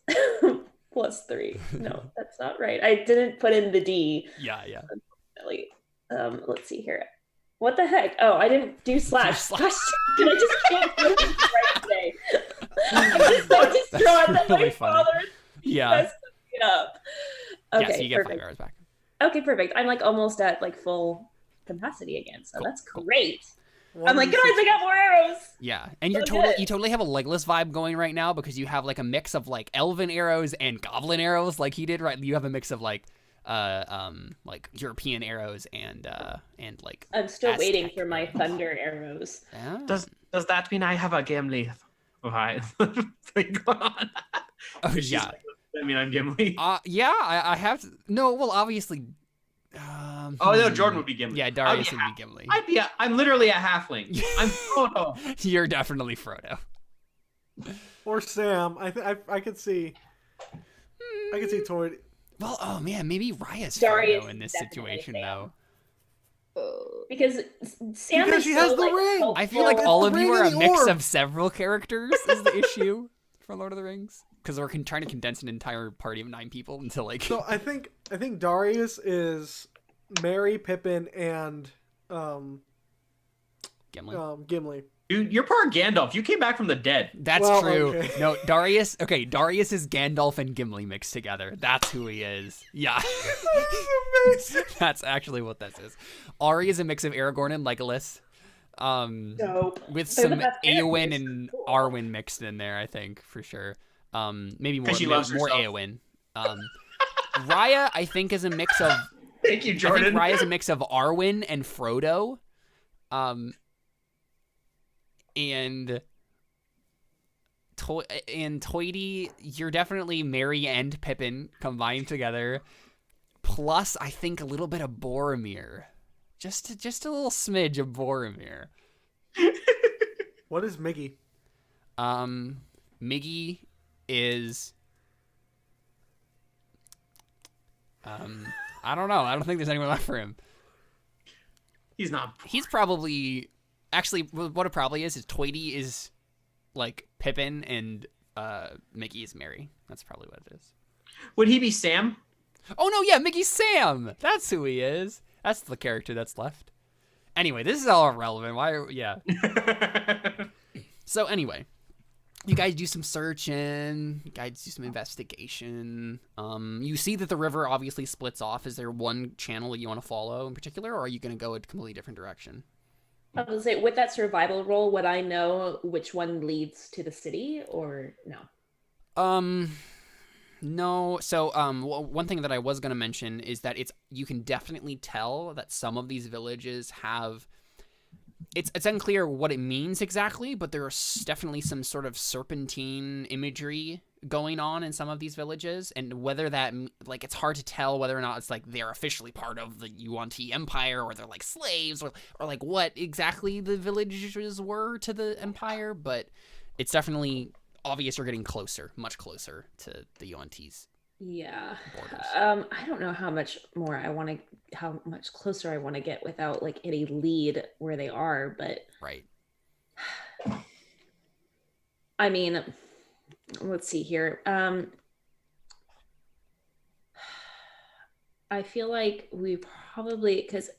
plus 3. No, that's not right. I didn't put in the D. Yeah. Really. Let's see here. What the heck? Oh, I didn't do slash. Slash. Gosh, can I just can't do it right today? I'm just so distraught that really my funny. father Yeah. messed it up. Okay, Yeah, so you get perfect. 5 arrows back. Okay, perfect. I'm like almost at like full capacity again, so Cool, that's cool. great. I'm like, guys, I got more arrows. Yeah, and So good. you totally have a legless vibe going right now because you have like a mix of like elven arrows and goblin arrows, like he did. Right, you have a mix of like European arrows and like. I'm still waiting Aztec for my arrows. thunder arrows. Yeah. Does that mean I have a Gimli vibe thing going on? Oh It's just yeah. like, I mean, I'm Gimli. Yeah. I have to. No, well, obviously. Oh no, Jordan would be Gimli. Yeah, Darius would be Gimli. I'm literally a halfling. I'm Frodo. You're definitely Frodo. Or Sam. I could see. I could see Toity. Well, oh man, maybe Raia's Darius Frodo in this is definitely situation Sam. though. Oh. Because Sam Because is she so, has the like, ring. helpful. I feel like it's all the of you ring are a and the mix orb. of several characters is the issue for Lord of the Rings. Because we're trying to condense an entire party of 9 people into like. So I think Darius is Merry, Pippin, and Gimli. Gimli. Dude, you're part Gandalf. You came back from the dead. That's Well, true. okay. No, Darius. Okay, Darius is Gandalf and Gimli mixed together. That's who he is. Yeah. That's actually what this is. Ari is a mix of Aragorn and Legolas. Dope. With They're the some best Eowyn characters. and Cool. Arwen mixed in there, I think, for sure. Maybe more, 'Cause she loves more herself. Eowyn. Raia, I think, is a mix of. Thank you, I think Jordan. Raia is a mix of Arwen and Frodo. And Toity, you're definitely Merry and Pippin combined together. Plus, I think a little bit of Boromir. Just a little smidge of Boromir. What is Miggy? Miggy is I don't know. I don't think there's anyone left for him. He's not. He's probably actually what it probably is Toity is like Pippin and Mickey is Merry. That's probably what it is. Would he be Sam? Oh no, yeah, Mickey's Sam. That's who he is. That's the character that's left. Anyway, this is all irrelevant. Yeah. So anyway, you guys do some searching. You guys do some investigation. You see that the river obviously splits off. Is there one channel that you want to follow in particular, or are you going to go a completely different direction? I was gonna say, with that survival roll, would I know which one leads to the city or no? No. So, one thing that I was going to mention is that you can definitely tell that some of these villages have. It's unclear what it means exactly, but there's definitely some sort of serpentine imagery going on in some of these villages, and whether that like it's hard to tell whether or not it's like they're officially part of the Yuan-Ti Empire or they're like slaves or like what exactly the villages were to the empire, but it's definitely obvious you're getting closer, much closer to the Yuan-Ti's Yeah. borders. I don't know how much closer I want to get without like any lead where they are, but Right. I mean, let's see here. I feel like we probably, because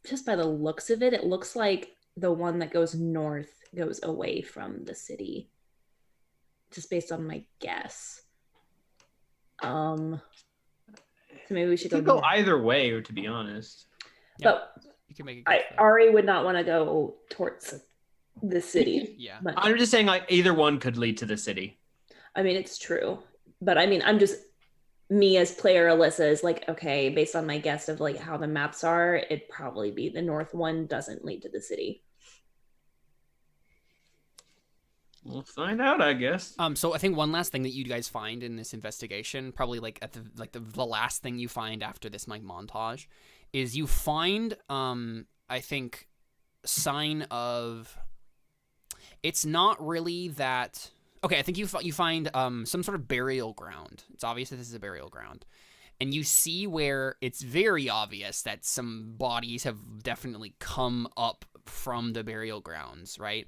just by the looks of it, it looks like the one that goes north goes away from the city, just based on my guess. So maybe we should You could go go north. either way, to be honest. But You can make a guess. Ari would not want to go towards the city. Yeah. But, I'm just saying, like, either one could lead to the city. I mean, it's true. But I mean, I'm just, me as player Alyssa is like, okay, based on my guess of like how the maps are, it'd probably be the north one doesn't lead to the city. We'll find out, I guess. So I think one last thing that you guys find in this investigation, probably like at the last thing you find after this like montage, is you find I think sign of. It's not really that. Okay, I think you find some sort of burial ground. It's obvious that this is a burial ground, and you see where it's very obvious that some bodies have definitely come up from the burial grounds, right?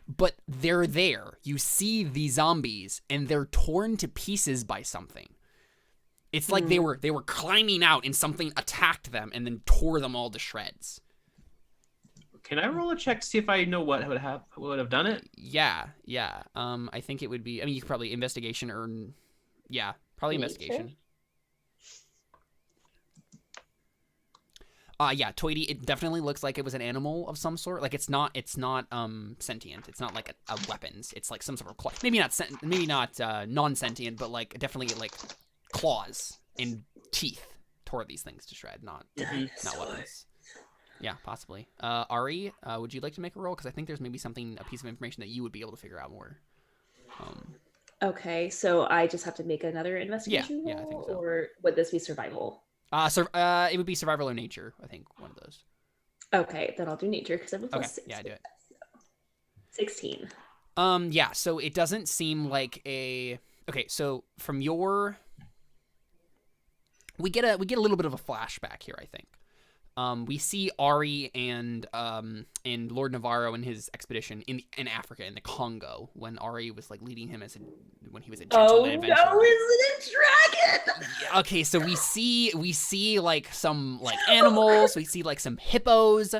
But they're there. You see the zombies, and they're torn to pieces by something. It's like they were climbing out, and something attacked them, and then tore them all to shreds. Can I roll a check to see if I know what would have done it? Yeah. I think it would be. I mean, you could probably investigation or yeah, probably Nature? investigation. Yeah, Toity, it definitely looks like it was an animal of some sort. Like it's not sentient. It's not like a weapons. It's like some sort of claw. Maybe not non-sentient, but like definitely like claws and teeth tore these things to shred, not weapons. Yeah, possibly. Ari, would you like to make a roll? Because I think there's maybe a piece of information that you would be able to figure out more. Okay, so I just have to make another investigation Yeah, I roll, think so. or would this be survival? It would be survival or nature. I think one of those. Okay, then I'll do nature because I have a plus Okay, 6. yeah, do it. 16. Yeah, so it doesn't seem like a. Okay, so from your, we get a little bit of a flashback here, I think. We see Ari and Lord Navarro and his expedition in Africa, in the Congo, when Ari was like leading him when he was a gentleman adventurer. Is it a dragon? okay, so we see like some like animals, we see like some hippos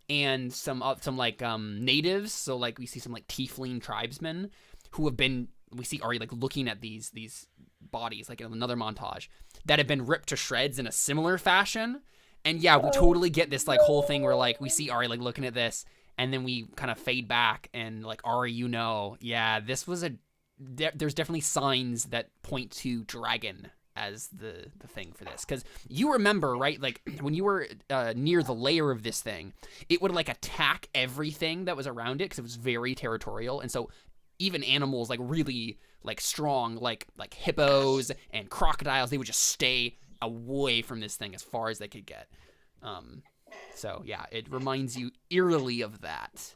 and some like natives, so like we see some like tiefling tribesmen who have been, we see Ari like looking at these bodies like in another montage that have been ripped to shreds in a similar fashion. And yeah, we totally get this like whole thing where like we see Ari like looking at this, and then we kind of fade back and like, Ari, yeah, this was there's definitely signs that point to dragon as the thing for this, because you remember, right, like when you were near the layer of this thing, it would like attack everything that was around it because it was very territorial. And so even animals like really like strong like hippos and crocodiles, they would just stay away from this thing as far as they could get. So yeah, it reminds you eerily of that.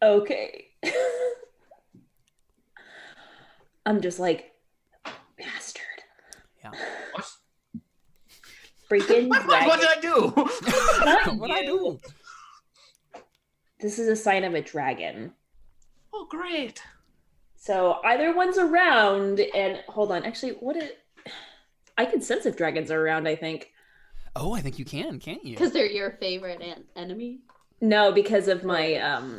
Okay. I'm just like, bastard. Yeah. What? Freaking What did I do? What did I do? This is a sign of a dragon. Oh, great. So either one's around, and hold on, actually, I can sense if dragons are around, I think. Oh, I think you can, can't you? Because they're your favorite enemy. No, because of my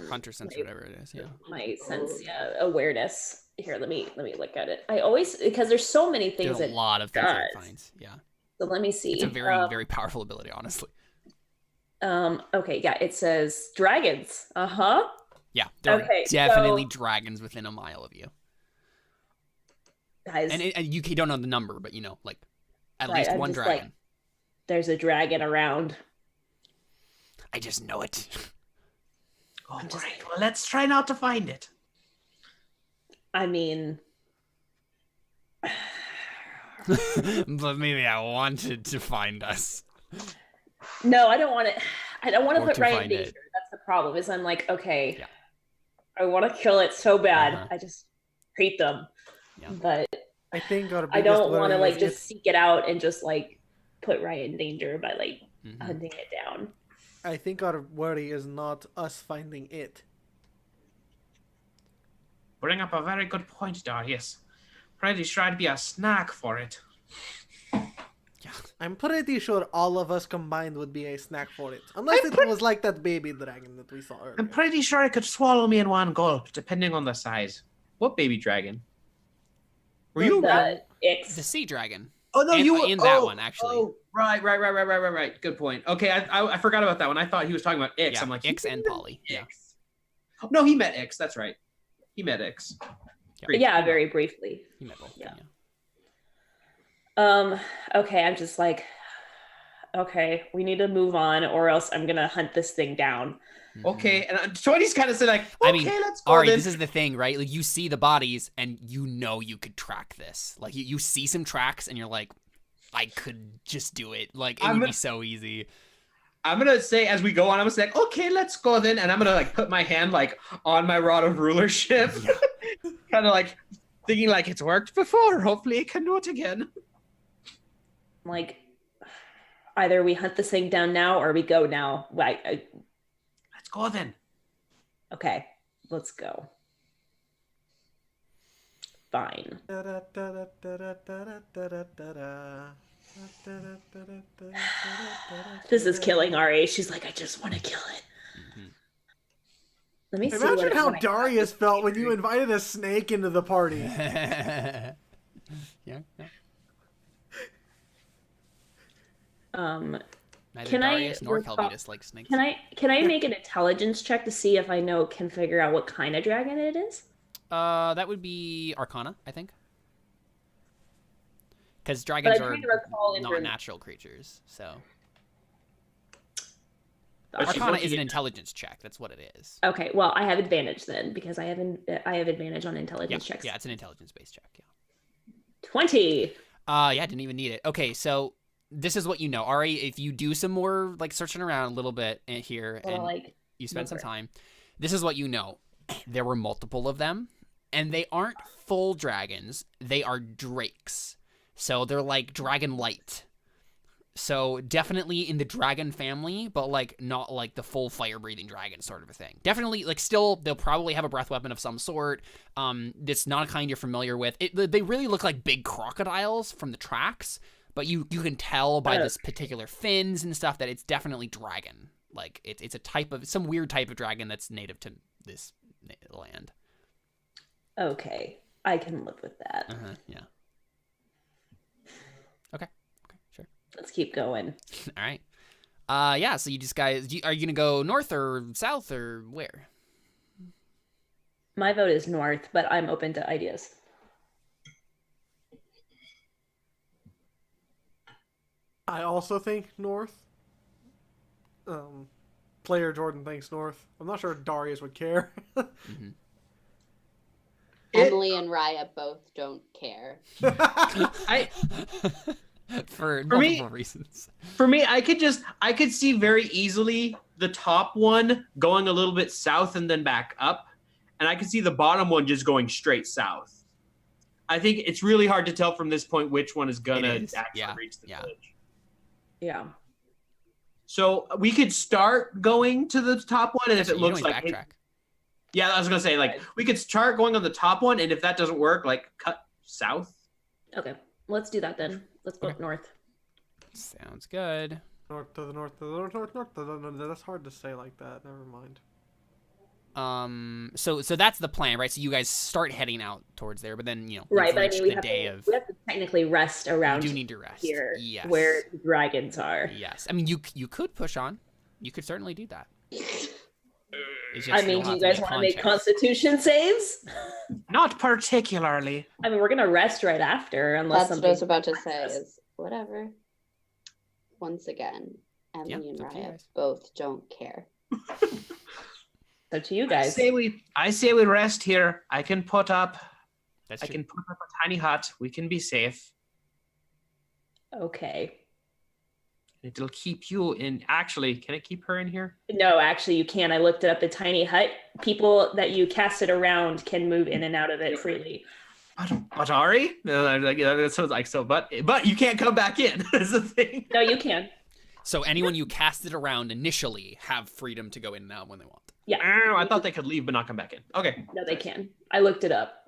Hunter sense, whatever it is. Yeah. my sense, awareness. Here, let me look at it. I always, because there's so many things There's a lot of things that it finds. Yeah. So let me see. It's a very, very powerful ability, honestly. Okay, yeah, it says dragons. Uh-huh. Yeah, there are Okay, definitely so- dragons within a mile of you. Guys, And you don't know the number, but you know, like, at Right, least I'm one just dragon. like- there's a dragon around. I just know it. Oh, great. Well, let's try not to find it. I mean, But maybe I wanted to find us. no, I don't want to. I don't want to Or put to Raia in find danger. it. That's the problem. Is I'm like, okay, Yeah. I want to kill it so bad. Uh-huh. I just hate them, Yeah. but I think our I biggest don't want to worry like is just seek it out and just like put Raia in danger by like Mhm. hunting it down. I think our worry is not us finding it. Bring up a very good point, Darius. Pretty sure I'd be a snack for it. I'm pretty sure all of us combined would be a snack for it. Unless it was like that baby dragon that we saw earlier. I'm pretty sure it could swallow me in one gulp, depending on the size. What baby dragon? Were you? The Ix. The sea dragon. Oh no, And- you were in that one, actually. Oh, right. Good point. Okay, I forgot about that one. I thought he was talking about Ix. Yeah, I'm like Ix and Polly. Yeah. Ix. No, he met Ix. That's right. He met Ix. Yeah, very briefly. You met both. Yeah. Yeah. Okay, I'm just like, okay, we need to move on, or else I'm gonna hunt this thing down. Mhm. Okay, and Tony's kind of said like, okay, I mean, let's go Ari, then. this is the thing, right? Like, you see the bodies, and you know you could track this. Like, you see some tracks, and you're like, I could just do it. Like, it would be so easy. I'm gonna say as we go on, I'm gonna say like, okay, let's go then, and I'm gonna like put my hand like on my rod of rulership, kind of like thinking like it's worked before. Hopefully, it can do it again. Like, either we hunt this thing down now, or we go now. Let's go then. Okay, let's go. Fine. This is killing Ari. She's like, I just want to kill it. Mhm. Let me see. Imagine how what I- Darius felt when you invited a snake into the party. yeah. Neither Can I Darius nor recall- Kelby dislike snakes. Can I make an intelligence check to see if I can figure out what kind of dragon it is? That would be Arcana, I think. Because But dragons I'm are trying to recall not natural creatures, so But she's Arcana looking is an at- intelligence check. That's what it is. Okay, well, I have advantage then because I have advantage on Yeah, intelligence checks. yeah, it's an intelligence-based check. Yeah. 20. Yeah, didn't even need it. Okay, so this is what you know, Ari. If you do some more like searching around a little bit here, Well, and like, you spend some over. time, this is what you know. There were multiple of them, and they aren't full dragons. They are drakes. So they're like dragon light. So definitely in the dragon family, but like not like the full fire-breathing dragon sort of a thing. Definitely like still they'll probably have a breath weapon of some sort. That's not a kind you're familiar with. They really look like big crocodiles from the tracks, but you can tell by this particular fins and stuff that it's definitely dragon. Like it's a type of some weird type of dragon that's native to this land. Okay, I can live with that. Yeah. Okay, sure. Let's keep going. All right. Yeah. So you just guys, are you gonna go north or south or where? My vote is north, but I'm open to ideas. I also think north. Player Jordan thinks north. I'm not sure if Darius would care. Emily and Raia both don't care. For multiple reasons. For me, I could see very easily the top one going a little bit south and then back up, and I could see the bottom one just going straight south. I think it's really hard to tell from this point which one is gonna actually reach the village. Yeah. So we could start going to the top one, and if it looks like backtrack. Yeah, I was gonna say like we could start going on the top one, and if that doesn't work, like cut south. Okay, let's do that then. Let's go north. Sounds good. North to the north to the north, north to the north. That's hard to say like that. Never mind. So that's the plan, right? So you guys start heading out towards there, but then right. But I mean, we have to technically rest around. You do need to rest here, yes, where the dragons are. Yes, I mean you could push on. You could certainly do that. I mean, do you guys want to make Constitution saves? Not particularly. I mean, we're gonna rest right after, unless that's what I was about to say. Is whatever. Once again, Emily and Raia both don't care. So to you guys, I say we rest here. I can put up. That's I true. can put up a tiny hut. We can be safe. Okay. It'll keep you in. Actually, can it keep her in here? No, actually, you can. I looked it up. A tiny hut. People that you cast it around can move in and out of it freely. But Ari, that sounds like so. But you can't come back in. Is the thing. No, you can. So anyone you cast it around initially have freedom to go in and out when they want. Yeah. I thought they could leave but not come back in. Okay. No, they can. I looked it up.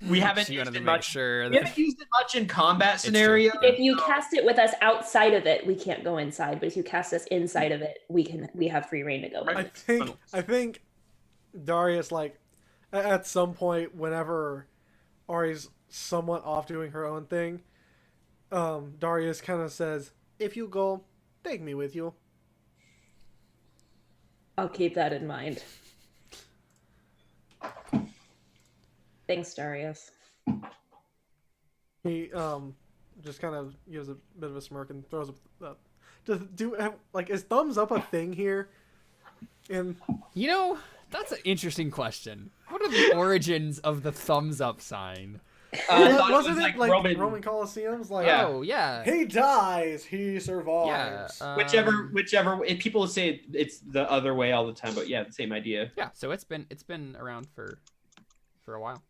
We haven't So used to it make much. sure We haven't used it much in combat scenario. If you cast it with us outside of it, we can't go inside. But if you cast us inside of it, we have free reign to go. I think Darius, like at some point whenever Ari's somewhat off doing her own thing, Darius kind of says, "If you go, take me with you." I'll keep that in mind. Thanks, Darius. He just kind of gives a bit of a smirk and throws up. Is thumbs up a thing here? And that's an interesting question. What are the origins of the thumbs up sign? wasn't it like Roman Colosseums? Like, oh yeah, he dies, he survives. Yeah, whichever. People say it's the other way all the time, but yeah, the same idea. Yeah, so it's been around for a while.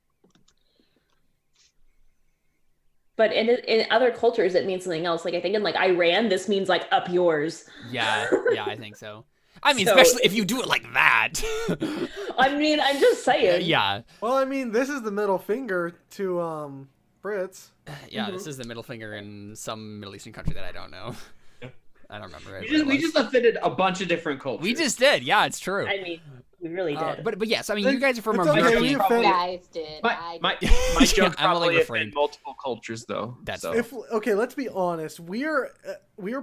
But in other cultures, it means something else. Like I think in like Iran, this means like up yours. Yeah, I think so. I mean, especially if you do it like that. I mean, I'm just saying. Yeah. Well, I mean, this is the middle finger to Brits. Yeah, This is the middle finger in some Middle Eastern country that I don't know. I don't remember it. We just offended a bunch of different cultures. We just did. Yeah, it's true. I mean, we really did. But yes, I mean, you guys are from It's okay, America. we You offended. guys did. My joke I'm only probably referring. offend multiple cultures though. That's so. Okay, let's be honest. We are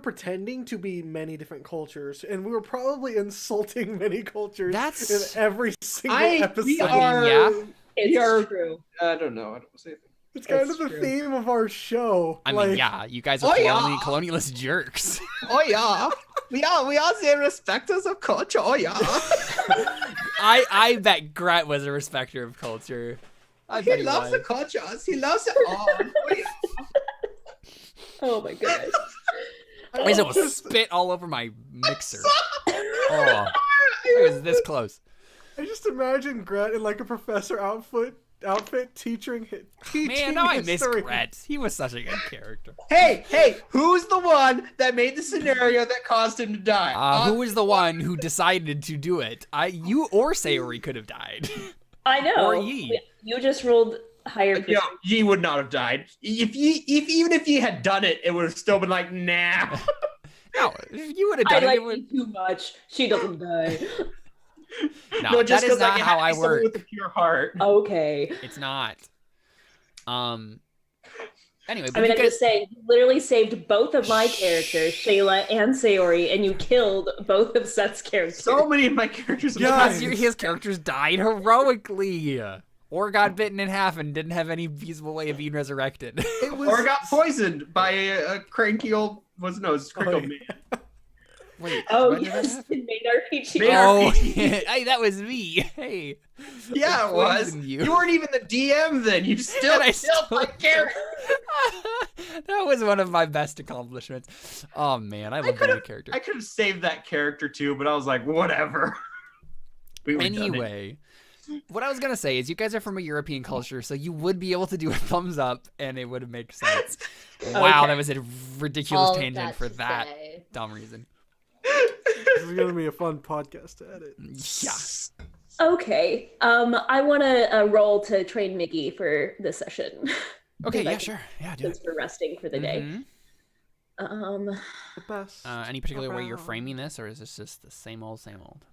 pretending to be many different cultures, and we were probably insulting many cultures in every single episode. It's true. I don't know. I don't say anything. It's kind of the theme of our show. I mean, yeah, you guys are colonialist jerks. Oh yeah. We all say respecters of culture. Oh yeah. I bet Gret was a respecter of culture. He loves the cultures. He loves it all. Oh my goodness. I just almost spit all over my mixer. Oh, it was this close. I just imagine Gret in like a professor outfit outfit teaching Man, now I miss history. Gret. He was such a good character. Hey, who's the one that made the scenario that caused him to die? Who was the one who decided to do it? You or Sayori could have died. I know. Or Yi. You just rolled higher. Yo, Yi would not have died. Even if Yi had done it, it would have still been like, nah. No, if you would have I done like it, would... you too much. She doesn't die. No, just that is 'cause, like, not it how had to I be someone work. with a pure heart. Okay. It's not. Anyway, I but mean, you I'm guys, just saying, you literally saved both of my characters, Shayla and Sayori, and you killed both of Seth's characters. So many of my characters. Guys. his characters died heroically, or got bitten in half and didn't have any feasible way of being resurrected. It was Or got poisoned by a cranky old. It's cranky old man. Wait, Oh, when did that yes, happen? in main RPG. Main Oh, RPG. hey, that was me. Hey, Yeah, I it was. poisoned You. you. weren't even the DM then. You still And I killed my still- character. that was one of my best accomplishments. Oh man, I love being a character. I could have saved that character too, but I was like, whatever. We would've done it. Anyway, what I was gonna say is you guys are from a European culture, so you would be able to do a thumbs up, and it would make sense. Wow, Okay. that was a ridiculous All of tangent for to that say. dumb reason. this is gonna be a fun podcast to edit. Yeah. Okay. I want to roll to train Mickey for this session. Okay. Because I Yeah. can- Sure. Yeah. Do Since it. we're resting for the day. Mhm. The best. Any particular way you're around. framing this, or is this just the same old, same old?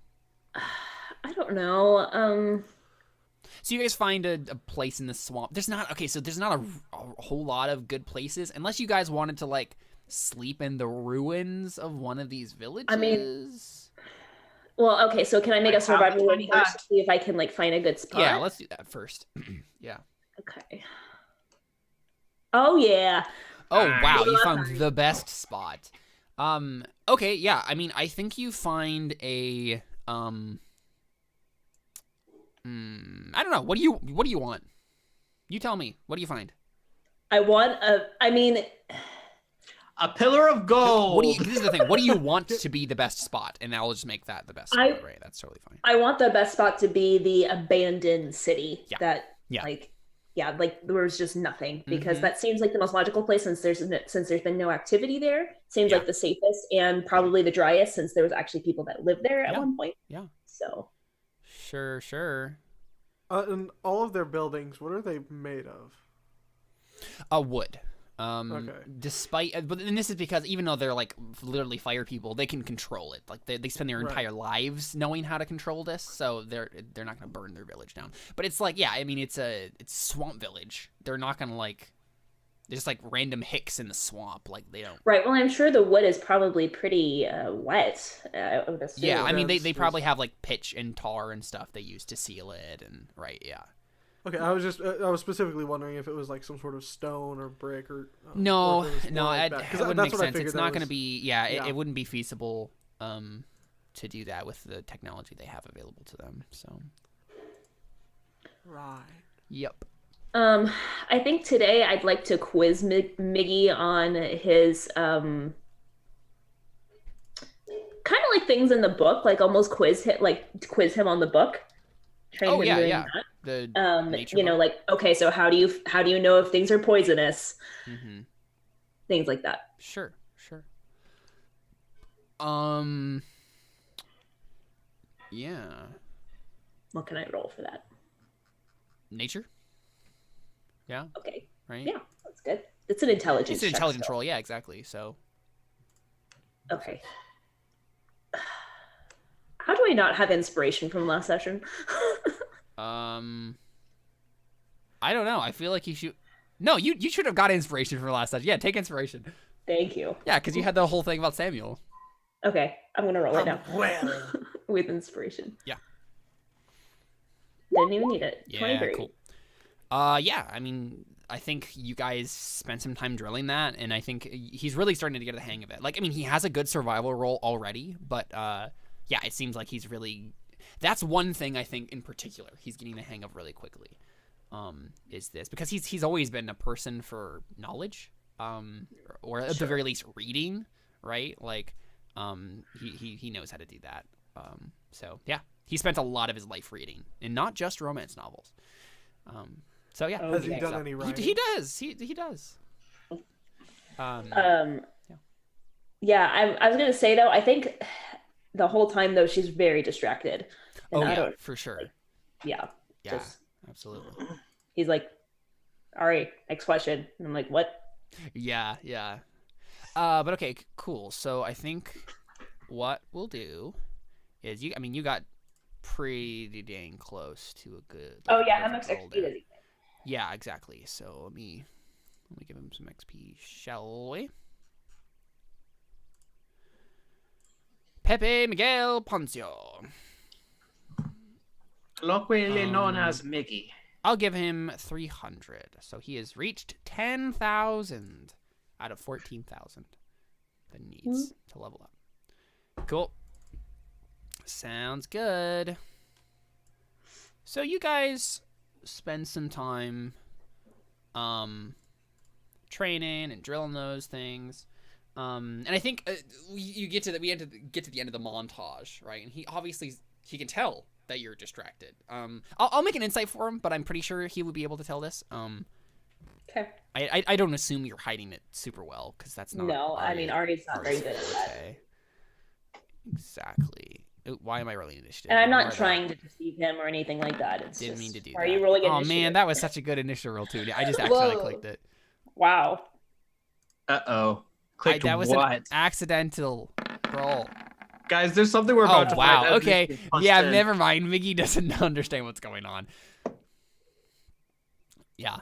I don't know. So you guys find a place in the swamp. There's not there's not a whole lot of good places unless you guys wanted to like sleep in the ruins of one of these villages. I mean, Well, okay. So can I make I a survival roll have first to see if I can like find a good spot? yeah, let's do that first. Yeah. Okay. Oh yeah. Oh wow, you Well, found the best spot. Okay, yeah. I mean, I think you find a I don't know. What do you want? You tell me. What do you find? I want a. I mean, A pillar of gold. This is the thing. What do you want to be the best spot? And I'll just make that the best spot, right? That's totally fine. I want the best spot to be the abandoned city. Yeah. That Yeah. like there was just nothing because Mhm. that seems like the most logical place since there's been no activity there. Seems Yeah. like the safest and probably the driest since there was actually people that lived there at Yeah. one point. Yeah. So Sure. And all of their buildings, what are they made of? Wood. Okay. Despite, but and this is because even though they're like literally fire people, they can control it. Like they spend their Right. entire lives knowing how to control this, so they're not gonna burn their village down. But it's like, yeah, I mean, it's swamp village. They're not gonna like, they're just like random hicks in the swamp. Like they don't. right. Well, I'm sure the wood is probably pretty wet. I would assume. Yeah, I mean, they That's probably have like pitch and tar and stuff they use to seal it, and right, yeah. Okay, I was specifically wondering if it was like some sort of stone or brick or No, or if it was no, more like it that. 'Cause wouldn't that's make what I sense. figured It's that not going to was- be, yeah. it wouldn't be feasible to do that with the technology they have available to them. So, Right. yep. I think today I'd like to quiz Miggy on his kind of like things in the book, like almost quiz him on the book. Train Oh him yeah, doing yeah. that. The nature You know, book. like okay, so how do you know if things are poisonous? Mm-hmm. Things like that. Sure. Yeah. What can I roll for that? Nature. Yeah. Okay, Right. yeah, that's good. It's an intelligence. It's an check, intelligence so- roll. Yeah, exactly. So. Okay. How do I not have inspiration from last session? I don't know. I feel like you should. No, you should have got inspiration from last session. Yeah, take inspiration. Thank you. Yeah, because you had the whole thing about Samuel. Okay, I'm gonna roll it now Well, with inspiration. Yeah. Didn't even need it. Yeah, 23. cool. Yeah, I mean, I think you guys spent some time drilling that, and I think he's really starting to get the hang of it. Like, I mean, he has a good survival role already, but yeah, it seems like he's really. That's one thing I think in particular he's getting the hang of really quickly. Is this because he's always been a person for knowledge, or at the very least reading, right? Like, he knows how to do that. So yeah, he spent a lot of his life reading, and not just romance novels. So yeah, Has he Okay. done any writing? he does. He does. Yeah, I was gonna say though, I think the whole time though she's very distracted. And Oh I yeah, don't for sure. yeah. Yeah, Just absolutely. he's like, all right, next question. And I'm like, what? Yeah. But okay, cool. So I think what we'll do is you got pretty dang close to a good. Oh like, yeah, how perfect much roll XP there. does he? Yeah, exactly. So let me give him some XP, shall we? Pepe Miguel Poncio. Colloquially known as Mickey. I'll give him 300. So he has reached 10,000 out of 14,000 that needs to level up. Cool. Sounds good. So you guys spend some time training and drilling those things. And I think we get to the end of the montage, right? And he can tell that you're distracted. I'll make an insight for him, but I'm pretty sure he would be able to tell this. Okay. I don't assume you're hiding it super well, because that's not. No, I mean Ari's not very good at that. Okay. Exactly. Why am I rolling initiative? And I'm not Ignore that. trying to deceive him or anything like that. It's Didn't just, mean to do are that. you rolling Oh initiative? man, that was such a good initial roll too. I just accidentally Whoa. clicked it. Wow. Uh-oh. Clicked That was what? an accidental roll. Guys, there's something we're Oh about to wow. find out. Okay. Yeah, never mind. Miggy doesn't understand what's going on. Yeah.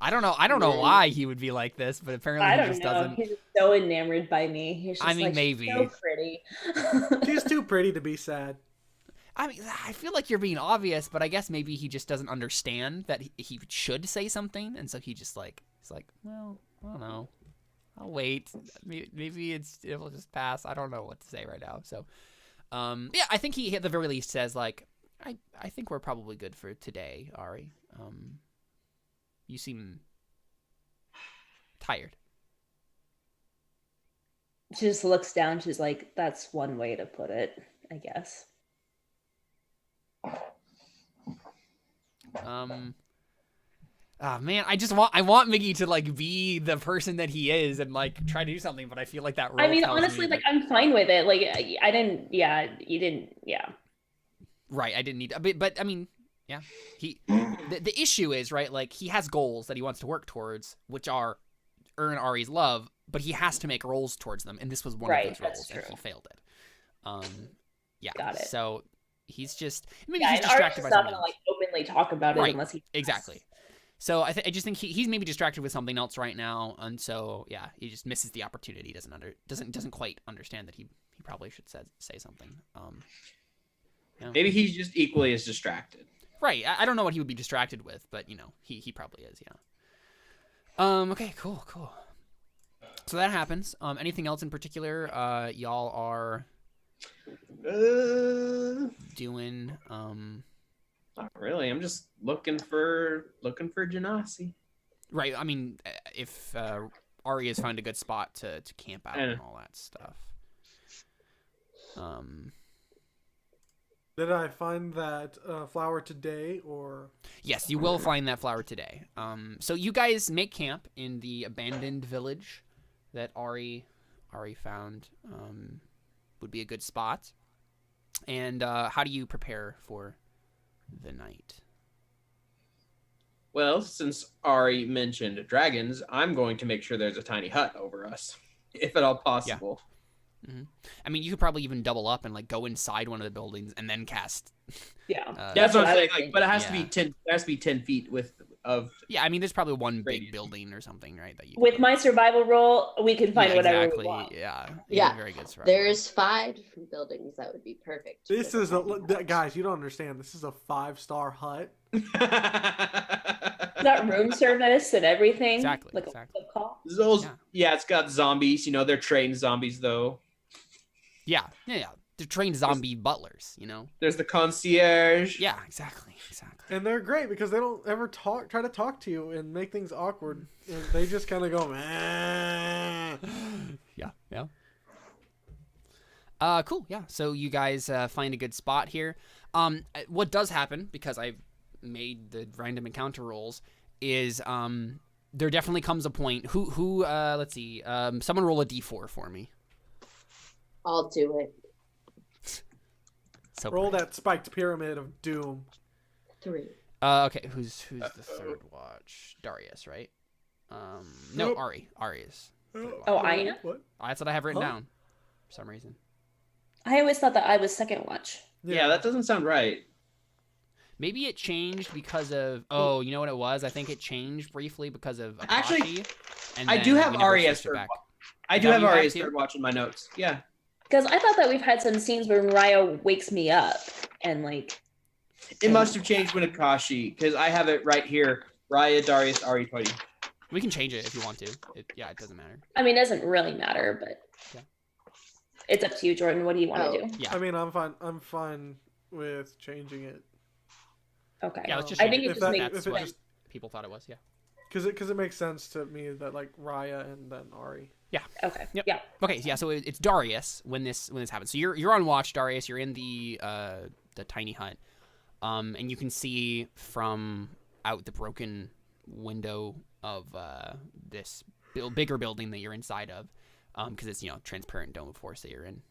I don't know why he would be like this, but apparently I he don't just know. doesn't. He's so enamored by me. He's just I mean, like, maybe. she's so pretty. She's too pretty to be sad. I mean, I feel like you're being obvious, but I guess maybe he just doesn't understand that he should say something, and so he's like, well, I don't know. I'll wait. Maybe it will just pass. I don't know what to say right now. So, yeah, I think he at the very least says like, I think we're probably good for today, Ari. You seem tired. She just looks down. She's like, that's one way to put it, I guess. Oh man, I want Miggy to like be the person that he is and like try to do something, but I feel like that role I mean, tells honestly, me like I'm fine with it. Like I didn't. Yeah, you didn't. Yeah. right, I didn't need but I mean, yeah. The issue is, right, like he has goals that he wants to work towards, which are earn Ari's love, but he has to make rolls towards them, and this was one Right, of those rolls that's and true. he failed it. Yeah. Got it. So he's just maybe Yeah, he's and Ari's distracted by not something gonna else. like openly talk about it Right, unless he exactly. So I just think he's maybe distracted with something else right now, and so yeah, he just misses the opportunity. Doesn't quite understand that he probably should say something. Maybe he's just equally as distracted. Right. I don't know what he would be distracted with, but you know, he probably is. Yeah. Okay. Cool. So that happens. Anything else in particular? Y'all are doing. Not really. I'm just looking for Genasi. Right. I mean, if Ari has found a good spot to camp out and all that stuff. Did I find that flower today, or? Yes, you will find that flower today. So you guys make camp in the abandoned village that Ari found would be a good spot. And how do you prepare for the night? Well, since Ari mentioned dragons, I'm going to make sure there's a tiny hut over us, if at all possible. Mm-hmm. I mean, you could probably even double up and like go inside one of the buildings and then cast. Yeah. That's what I'm saying. I Like, but it has to be 10. It has to be 10 feet of. Yeah, I mean, there's probably one big Radius. building or something, right? That you With my survival roll, we can find whatever exactly. we want. Yeah. Yeah. Very good. Survival. There's 5 different buildings that would be perfect. This is guys. You don't understand. This is a 5-star hut. Got room service and everything. Exactly, Like exactly. a call. Those, Yeah. yeah, it's got zombies. You know, they're trained zombies though. Yeah. They're trained zombie butlers, you know. There's the concierge. Yeah, exactly. And they're great because they don't ever try to talk to you and make things awkward. And they just kind of go, "Meh." Yeah. Cool. Yeah. So you guys find a good spot here. What does happen, because I made the random encounter rolls is there definitely comes a point. Who let's see. Someone roll a d4 for me. I'll do it. So Roll that spiked pyramid of doom. 3. Okay, who's the third watch? Darius, right? No, Nope. Ari. Ari is. Oh, I am? What? That's what I have written Huh? down for some reason. I always thought that I was second watch. Yeah, that doesn't sound right. Maybe it changed because of. Oh, you know what it was? I think it changed briefly because of Akashi. Actually, and I then do have we never Ari as switched it third back. watch. I Is do that have what you Ari have as too? third watch in my notes. Yeah. Because I thought that we've had some scenes where Raia wakes me up and like. It must have changed with Akashi, because I have it right here. Raia, Darius, Ari, Cody. We can change it if you want to. It doesn't matter. I mean, it doesn't really matter, but Yeah. it's up to you, Jordan. What do you want Oh. to do? Yeah. I mean, I'm fine. I'm fine with changing it Okay. Yeah, let's just I change think it. it if just that, makes That's if it what just people thought it was. Yeah. because it makes sense to me that like Raia and then Ari. Okay. Yep. Yeah. Okay. Yeah. So it's Darius when this happens. So you're on watch, Darius. You're in the tiny hut, and you can see from out the broken window of this bigger building that you're inside of, because it's transparent dome of force that you're in.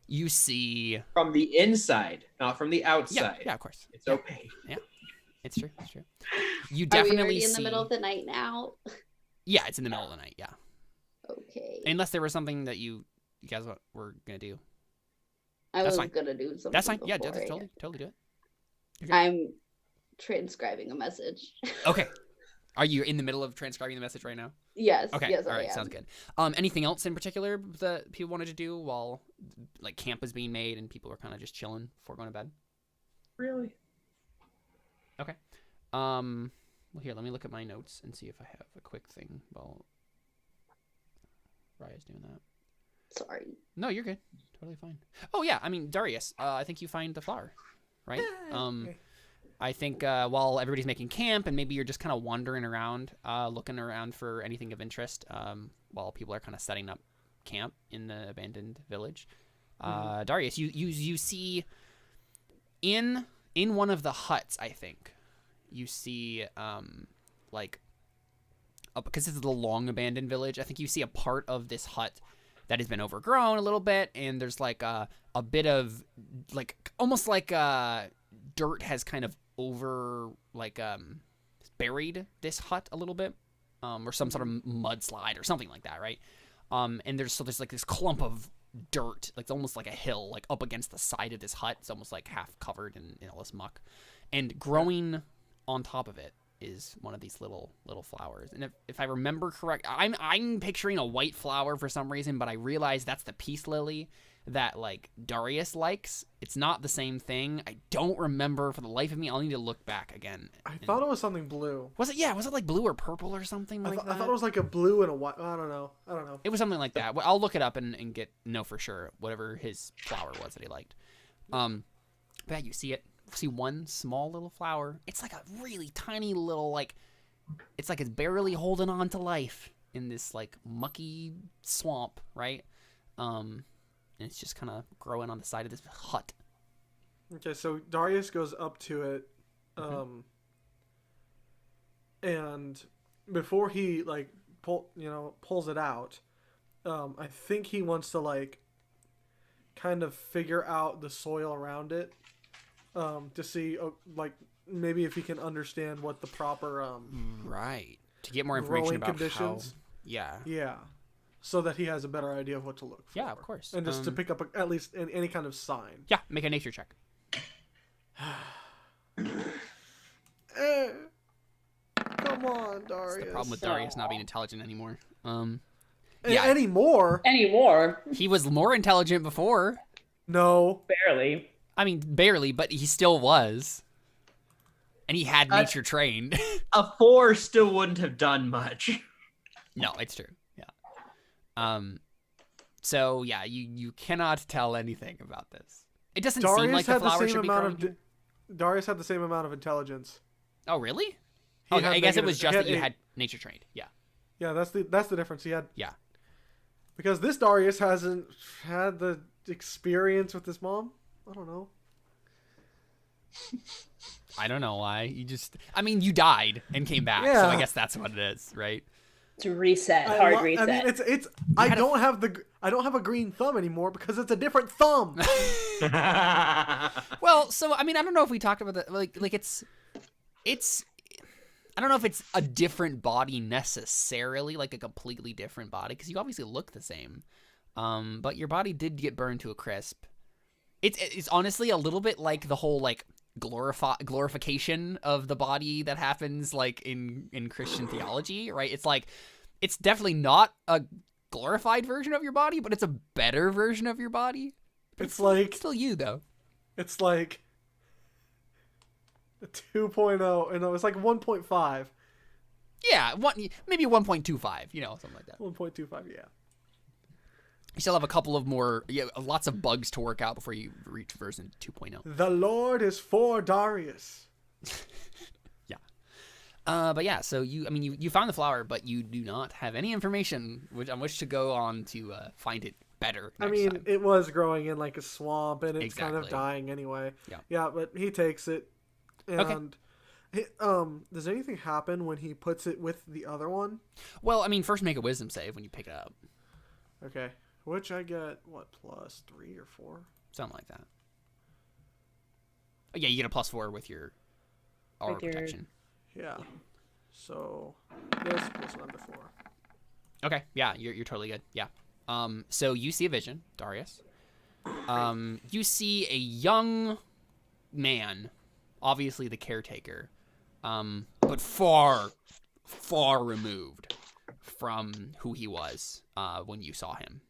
You see. From the inside, not from the Yeah. outside. Yeah. Of course. It's opaque. It's true. It's true. You Are we definitely already in see. the middle of the night now? Yeah, it's in the middle of the night. Yeah. Okay. Unless there was something that you guys were gonna do. I that's was fine. gonna do something. That's fine. Yeah, before I- totally do it. I'm transcribing a message. Okay. Are you in the middle of transcribing the message right now? Yes. Okay. Yes, All I right. am. Sounds good. Anything else in particular that people wanted to do while like camp was being made and people were kind of just chilling before going to bed? Really? Okay. Well, here, let me look at my notes and see if I have a quick thing while Raia's doing that. Sorry. No, you're good. Totally fine. Oh yeah, I mean Darius. I think you find the flower, right? I think while everybody's making camp and maybe you're just kind of wandering around, looking around for anything of interest, while people are kind of setting up camp in the abandoned village. Darius, you see in one of the huts, I think you see like because this is the long abandoned village. I think you see a part of this hut that has been overgrown a little bit, and there's like a bit of like almost like dirt has kind of over like buried this hut a little bit, or some sort of mudslide or something like that, right? And there's like this clump of dirt, like it's almost like a hill, like up against the side of this hut. It's almost like half covered in all this muck, and growing on top of it is one of these little flowers. And if I remember correct, I'm picturing a white flower for some reason, but I realize that's the peace lily that like Darius likes. It's not the same thing. I don't remember for the life of me. I'll need to look back again. I thought it was something blue. Was it? Yeah, was it like blue or purple or something like that? I thought it was like a blue and a white. I don't know. It was something like that. Well, I'll look it up and know for sure whatever his flower was that he liked. But yeah, you see it. See one small little flower. It's like a really tiny little like. It's like it's barely holding on to life in this like mucky swamp, right? And it's just kind of growing on the side of this hut. Okay, so Darius goes up to it, and before he like pulls it out, I think he wants to like kind of figure out the soil around it, to see like maybe if he can understand what the proper Right. To get more information growing about conditions. Yeah. So that he has a better idea of what to look for. Yeah, of course. And just to pick up at least any kind of sign. Yeah, make a nature check. Come on, Darius. That's the problem with Darius not being intelligent anymore. Yeah. Anymore? Anymore. He was more intelligent before. No. Barely. I mean, barely, but he still was. And he had nature trained. A 4 still wouldn't have done much. No, it's true. Yeah. So yeah, you cannot tell anything about this. It doesn't seem like the flower should be growing here. Darius had the same amount of intelligence. Oh, really? He Oh, had I guess it negative- was just he that you 8. had nature trained. Yeah. Yeah, that's the difference. He had Yeah. because this Darius hasn't had the experience with his mom. I don't know. I don't know why. You died and came back, so Yeah. I guess that's what it is, right? To reset, hard reset. I mean, it's. I don't have a green thumb anymore because it's a different thumb. Well, so I don't know if we talked about that. Like it's. I don't know if it's a different body necessarily, like a completely different body, because you obviously look the same. But your body did get burned to a crisp. It's honestly a little bit like the whole like glorification of the body that happens like in Christian theology, right? It's like it's definitely not a glorified version of your body, but it's a better version of your body. It's like still you though. It's like a 2.0, and it was like 1.5. Yeah, maybe 1.25, something like that. 1.25, yeah. You still have a couple of more, lots of bugs to work out before you reach version 2.0. The Lord is for Darius. Yeah. But yeah, so you found the flower, but you do not have any information on which to go on to find it better next time. It was growing in like a swamp, and it's kind of Exactly. dying anyway. Yeah. Yeah, but he takes it. And Okay. Does anything happen when he puts it with the other one? Well, first make a wisdom save when you pick it up. Okay. Which I get, what, plus 3 or 4? Something like that. Oh, yeah, you get a +4 with your aura With your- protection. Yeah. So, this plus another 4. Okay, yeah, you're totally good. Yeah. So you see a vision, Darius. You see a young man, obviously the caretaker, but far, far removed from who he was when you saw him.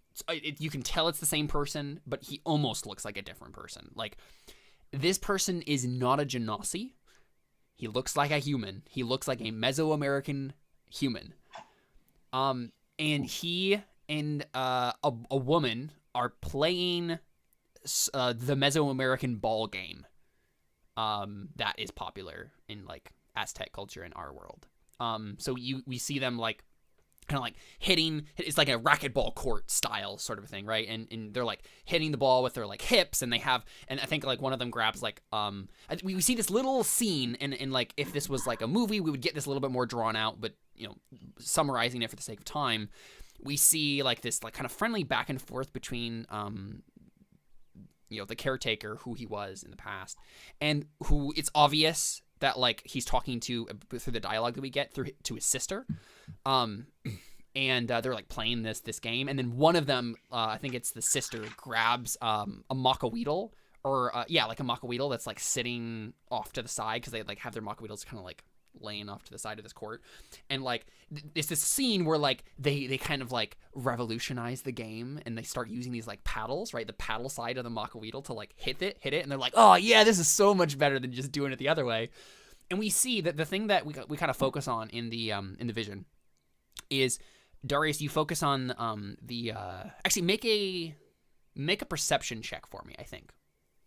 You can tell it's the same person, but he almost looks like a different person. Like, this person is not a Genasi. He looks like a human. He looks like a Mesoamerican human. And he and a woman are playing the Mesoamerican ball game that is popular in, like, Aztec culture in our world. So we see them, like, kind of like hitting, it's like a racquetball court style sort of thing, right? And they're like hitting the ball with their like hips, and I think like one of them grabs like we see this little scene, and like if this was like a movie, we would get this a little bit more drawn out, but summarizing it for the sake of time, we see like this like kind of friendly back and forth between the caretaker, who he was in the past, and who it's obvious that like he's talking to through the dialogue that we get to his sister. And they're like playing this game, and then one of them, I think it's the sister, grabs a macaweedle, or like a macaweedle that's like sitting off to the side, because they like have their macaweedles kind of like laying off to the side of this court, and like it's this scene where like they kind of like revolutionize the game, and they start using these like paddles, right, the paddle side of the macaweedle to like hit it, and they're like, oh yeah, this is so much better than just doing it the other way. And we see that the thing that we kind of focus on in the vision is, Darius, you focus on actually make a perception check for me, I think,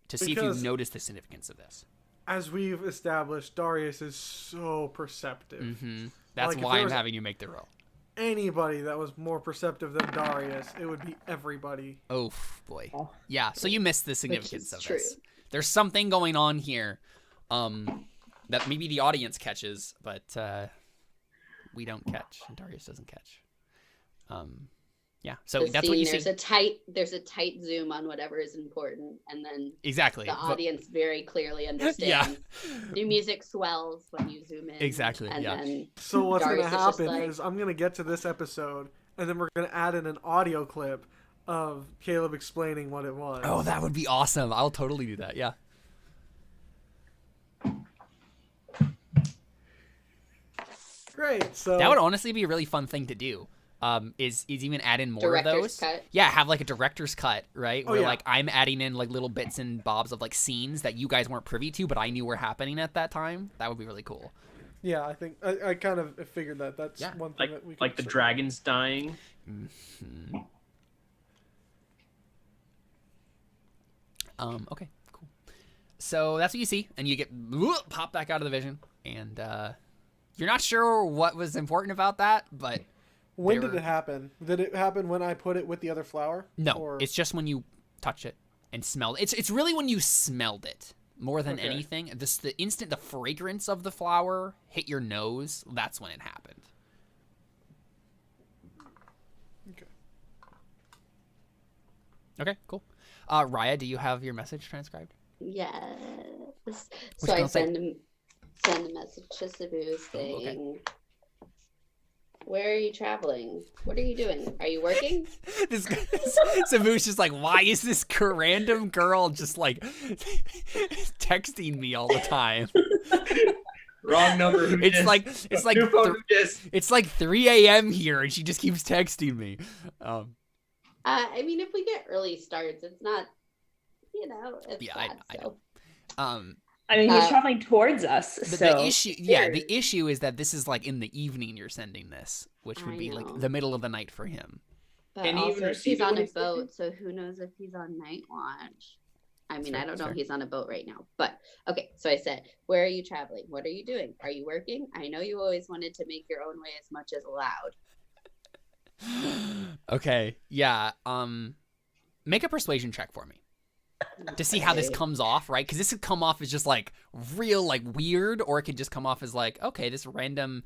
to see if you notice the significance of this. As we've established, Darius is so perceptive. Mm-hmm. That's Like, why if there I'm was having you make the roll. Anybody that was more perceptive than Darius, it would be everybody. Oh boy, yeah. So you missed the significance of true. this. There's something going on here, that maybe the audience catches, but we don't catch, and Darius doesn't catch. Yeah. So that's what you see. There's a tight zoom on whatever is important, and then exactly the audience very clearly understands. The music swells when you zoom in. Exactly. And then So what's going to Darius is just happen like- is I'm going to get to this episode, and then we're going to add in an audio clip of Caleb explaining what it was. Oh, that would be awesome. I'll totally do that. Yeah. Great. So That would honestly be a really fun thing to do. Is even add in more Director's of those. cut. Yeah, have like a director's cut, right? Where yeah. like I'm adding in like little bits and bobs of like scenes that you guys weren't privy to, but I knew were happening at that time. That would be really cool. yeah, I think I kind of figured that. That's Yeah. one thing that we Like the certainly- dragons dying. Okay, cool. So that's what you see, and you get pop back out of the vision, and you're not sure what was important about that, but When they did were- it happen? Did it happen when I put it with the other flower? no, Or... it's just when you touch it and smell it. It's really when you smelled it more than Okay. anything. The instant the fragrance of the flower hit your nose, that's when it happened. Okay. Okay, cool. Raia, do you have your message transcribed? Yes. you So I gonna say? send a message to Sabu saying, okay. "Where are you traveling? What are you doing? Are you working?" This Sabu's just like, why is this random girl just like texting me all the time? Wrong number. Who It's dis? like New phone, who dis? it's like 3 a.m. here, and she just keeps texting me. I mean, if we get early starts, it's not, it's Yeah, bad, I so. know. I mean, he's traveling towards us. The So issue, the issue is that this is like in the evening. You're sending this, which would I be know. like the middle of the night for him. But Can he even also, receive he's it on when a he's sleeping? boat, so who knows if he's on night watch. I mean, fair, I don't that's know fair. if he's on a boat right now. But, okay, so I said, where are you traveling? What are you doing? Are you working? I know you always wanted to make your own way as much as allowed. Okay, yeah. Make a persuasion check for me to see how this Okay. comes off, right? Because this could come off as just like real, like weird, or it could just come off as like, okay, this random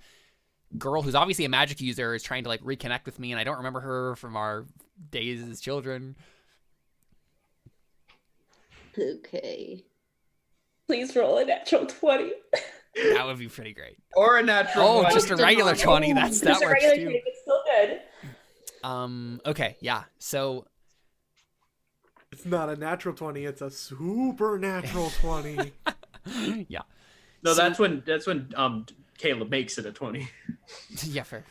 girl who's obviously a magic user is trying to like reconnect with me, and I don't remember her from our days as children. Okay. please roll a natural 20. That would be pretty great. Or a natural Oh, one. just a regular normal. 20. That Just works a regular too. 20, but still good. Okay, yeah. So It's not a natural 20, it's a supernatural 20. yeah. No, So- that's when Caleb makes it a 20. Yeah, fair.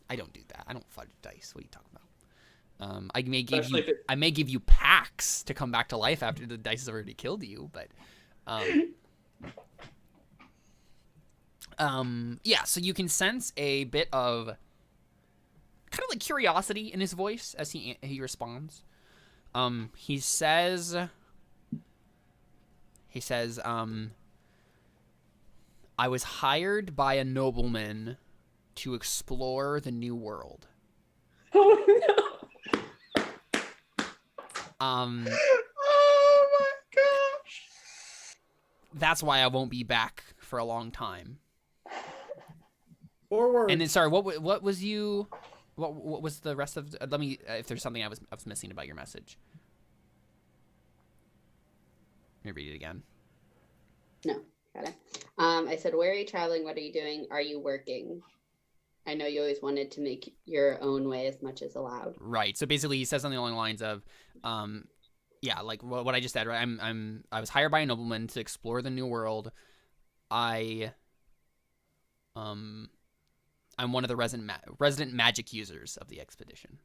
I don't do that. I don't fudge dice. What are you talking about? I may give Especially you if it- I may give you packs to come back to life after the dice has already killed you, but yeah, so you can sense a bit of kind of like curiosity in his voice as he responds. He says I was hired by a nobleman to explore the new world. Oh no. Oh my gosh. That's why I won't be back for a long time. Forward. And then, sorry, what was you? What was the rest of? Let me. If there's something I was missing about your message. Let me read it again. No, got it. I said, where are you traveling? What are you doing? Are you working? I know you always wanted to make your own way as much as allowed. Right. So basically, he says something along the lines of, yeah, like what I just said. Right. I was hired by a nobleman to explore the new world. I'm one of the resident magic users of the expedition.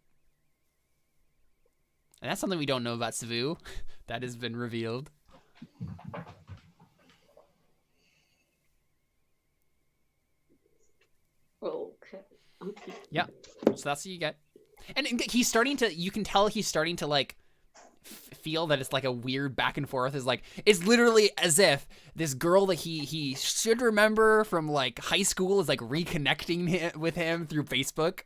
And that's something we don't know about Sabu. That has been revealed. Okay. Yeah. So that's what you get. And he's starting to, you can tell he's starting to like feel that it's like a weird back and forth. Is like, it's literally as if this girl that he should remember from like high school is like reconnecting with him through Facebook.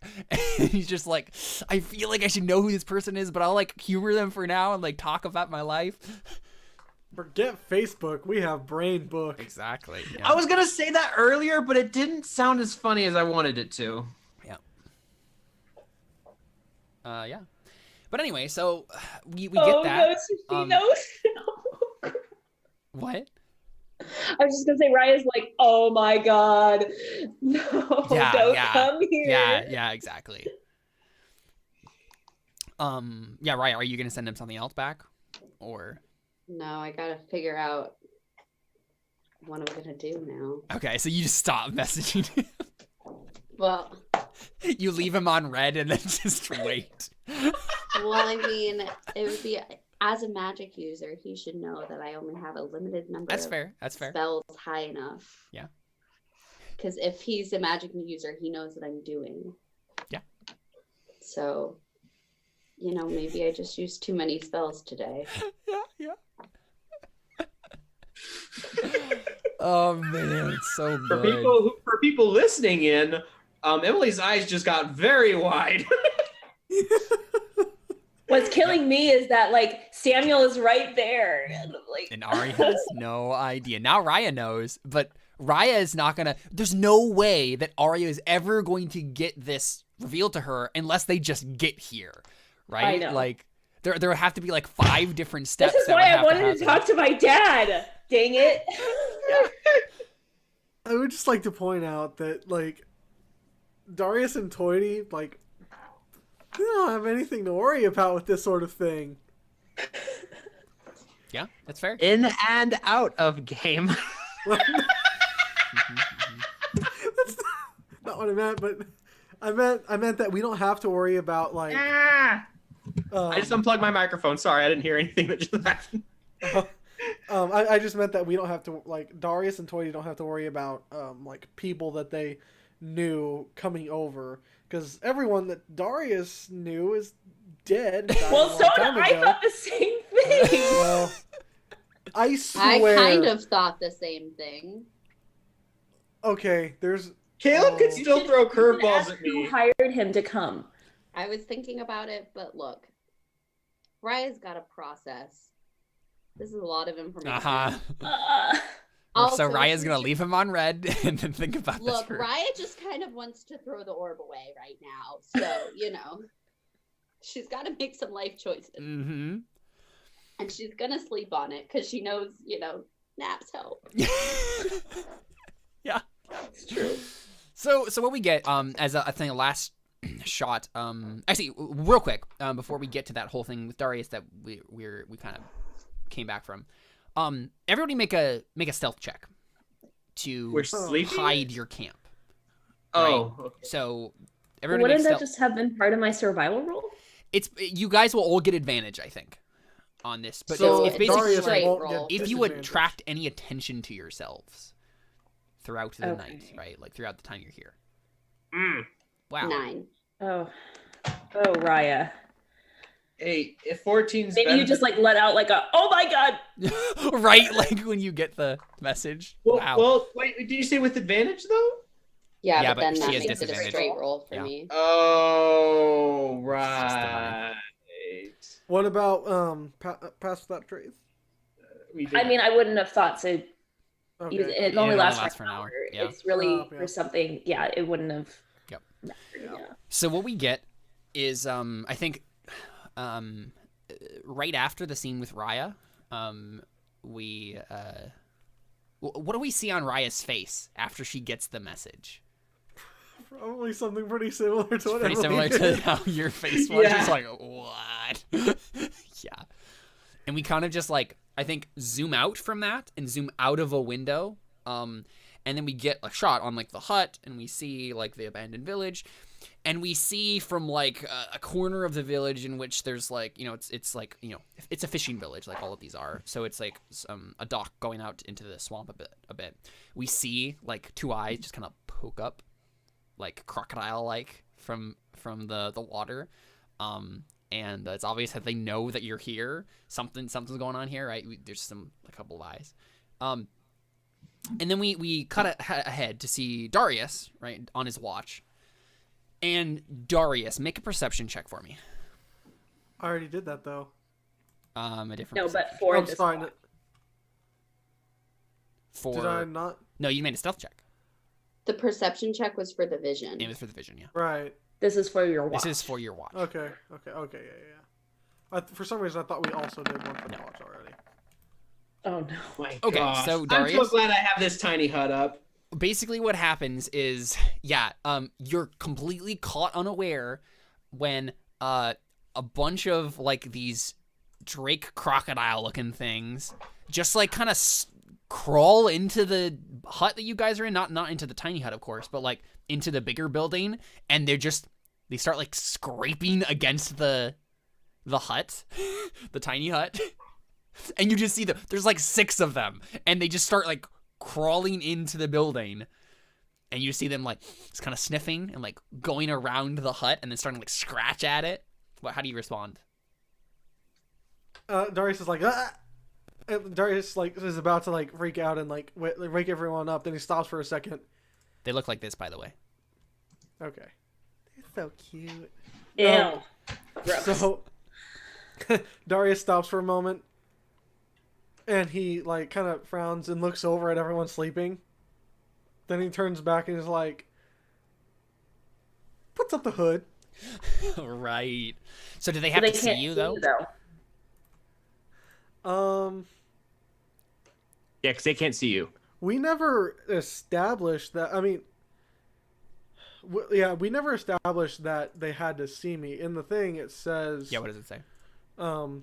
And he's just like, I feel like I should know who this person is, but I'll like humor them for now and like talk about my life. Forget Facebook, we have Brain Book. Exactly. I was gonna say that earlier, but it didn't sound as funny as I wanted it to. Yeah. But anyway, so we Oh, get that. no, no. What? I was just gonna say, Raia's like, oh my god, no, Yeah, don't yeah, come here. Yeah, exactly. Yeah, Raia, are you gonna send him something else back, or? No, I gotta figure out what I'm gonna do now. Okay, so you just stop messaging him. Well, You leave him on red and then just wait. I mean, it would be, as a magic user, he should know that I only have a limited number That's of fair. That's fair. spells high enough. Yeah. Because if he's a magic user, he knows what I'm doing. Yeah. So, maybe I just used too many spells today. Yeah. Oh man, it's so For good. people listening in, Emily's eyes just got very wide. Wait, What's killing me is that like Samuel is right there, and like, And Ari has no idea. Now Raia knows, but Raia is not gonna. There's no way that Arya is ever going to get this revealed to her unless they just get here, right? I know. Like there would have to be like 5 different steps. this is that why I would wanted have to talk to my dad. Dang it! I would just like to point out that like Darius and Toity, like, they don't have anything to worry about with this sort of thing. Yeah, that's fair. In and out of game. That's not what I meant, but I meant that we don't have to worry about like. I just unplugged my microphone. Sorry, I didn't hear anything that just happened. I just meant that we don't have to like Darius and Toity don't have to worry about like people that they knew coming over, because everyone that Darius knew is dead. died a Well, long so time did I ago. thought the same thing. Well, I I swear. kind of thought the same thing. Okay, there's Caleb could Oh. still throw You should curveballs ask at who me. hired him to come. I was thinking about it, but look, Raia's got a process. This is a lot of information. Uh-huh. Uh, Also, So Raya's gonna she- leave him on red and then think about this. Look, for- Raia just kind of wants to throw the orb away right now. So, she's got to make some life choices. Mm-hmm. And she's going to sleep on it because she knows, naps help. Yeah. it's true. So what we get as I think a last shot actually real quick before we get to that whole thing with Darius that we kind of came back from, everybody make a stealth check to We're sleeping? hide your camp. Oh, okay. So everybody Wouldn't make that stealth. just have been part of my survival role? It's you guys will all get advantage, I think, on this. But so it's basically Darius straight won't roll. get if you disadvantage. attract any attention to yourselves throughout the Okay. night, right? Like throughout the time you're here. Mm. Wow. 9. Oh, Raia. Hey, if 14's Maybe better you just like let out like a oh my god. Right, like when you get the message. Well, Wow. well, wait, did you say with advantage though? Yeah, Yeah, but but then she that has makes it a disadvantage. straight roll for Yeah. me. Oh, right. What about pass without trace? We did. I mean, I wouldn't have thought so. Okay. It only only lasts lasts for for an an hour. hour, yeah. It's really Yeah. for something. Yeah, it wouldn't have. Yep. Yeah. So what we get is I think right after the scene with Raia, we what do we see on Raya's face after she gets the message? Probably something pretty similar to what Pretty Emily similar to did. how your face was. Yeah. Just like, what? Yeah. And we kind of just like, I think, zoom out from that and zoom out of a window. And then we get a shot on like the hut and we see like the abandoned village. And we see from like a corner of the village in which there's like, it's like, it's a fishing village like all of these are. So it's like a dock going out into the swamp a bit. We see like 2 eyes just kind of poke up like crocodile-like from the water. And it's obvious that they know that you're here. Something's going on here, right? There's a couple of eyes. And then we cut ahead to see Darius, right, on his watch. And Darius, make a perception check for me. I already did that though. A different No, perception. but for I'm this sorry. one. Did I not? No, you made a stealth check. The perception check was for the vision. It was for the vision, yeah. Right. This is for your watch. This is for your watch. Okay. Yeah. For some reason, I thought we also did one for the watch already. Oh no. My Okay, gosh. so I'm Darius- so glad I have this tiny hut up. Basically what happens is, you're completely caught unaware when a bunch of like these drake crocodile looking things just like kind of crawl into the hut that you guys are in, not into the tiny hut of course, but like into the bigger building, and they start like scraping against the hut, the tiny hut. And you just see there's like 6 of them, and they just start like crawling into the building, and you see them like just kind of sniffing and like going around the hut and then starting to like scratch at it. How do you respond? Darius is like, ah! And Darius like is about to like freak out and like wake everyone up. Then he stops for a second. They look like this, by the way. Okay. They're so cute. Ew. Um, Gross. So Darius stops for a moment, and he like kind of frowns and looks over at everyone sleeping. Then he turns back and is like, puts up the hood. Right. So do they have to see you though? Yeah, because they can't see you. We never established that. I mean, we never established that they had to see me. In the thing, it says. Yeah. What does it say? But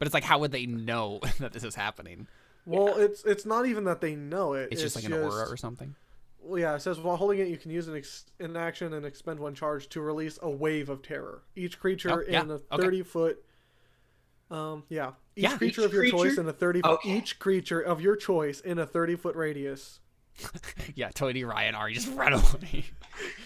it's like, how would they know that this is happening? Well, it's not even that they know it. It's just like an aura or something. Well, yeah, it says while holding it, you can use an action and expend one charge to release a wave of terror. Each creature in a 30-foot. Each creature of your choice in a 30. Okay. Each creature of your choice in a 30-foot radius. Yeah, Tony, Raia, and Ari just run away.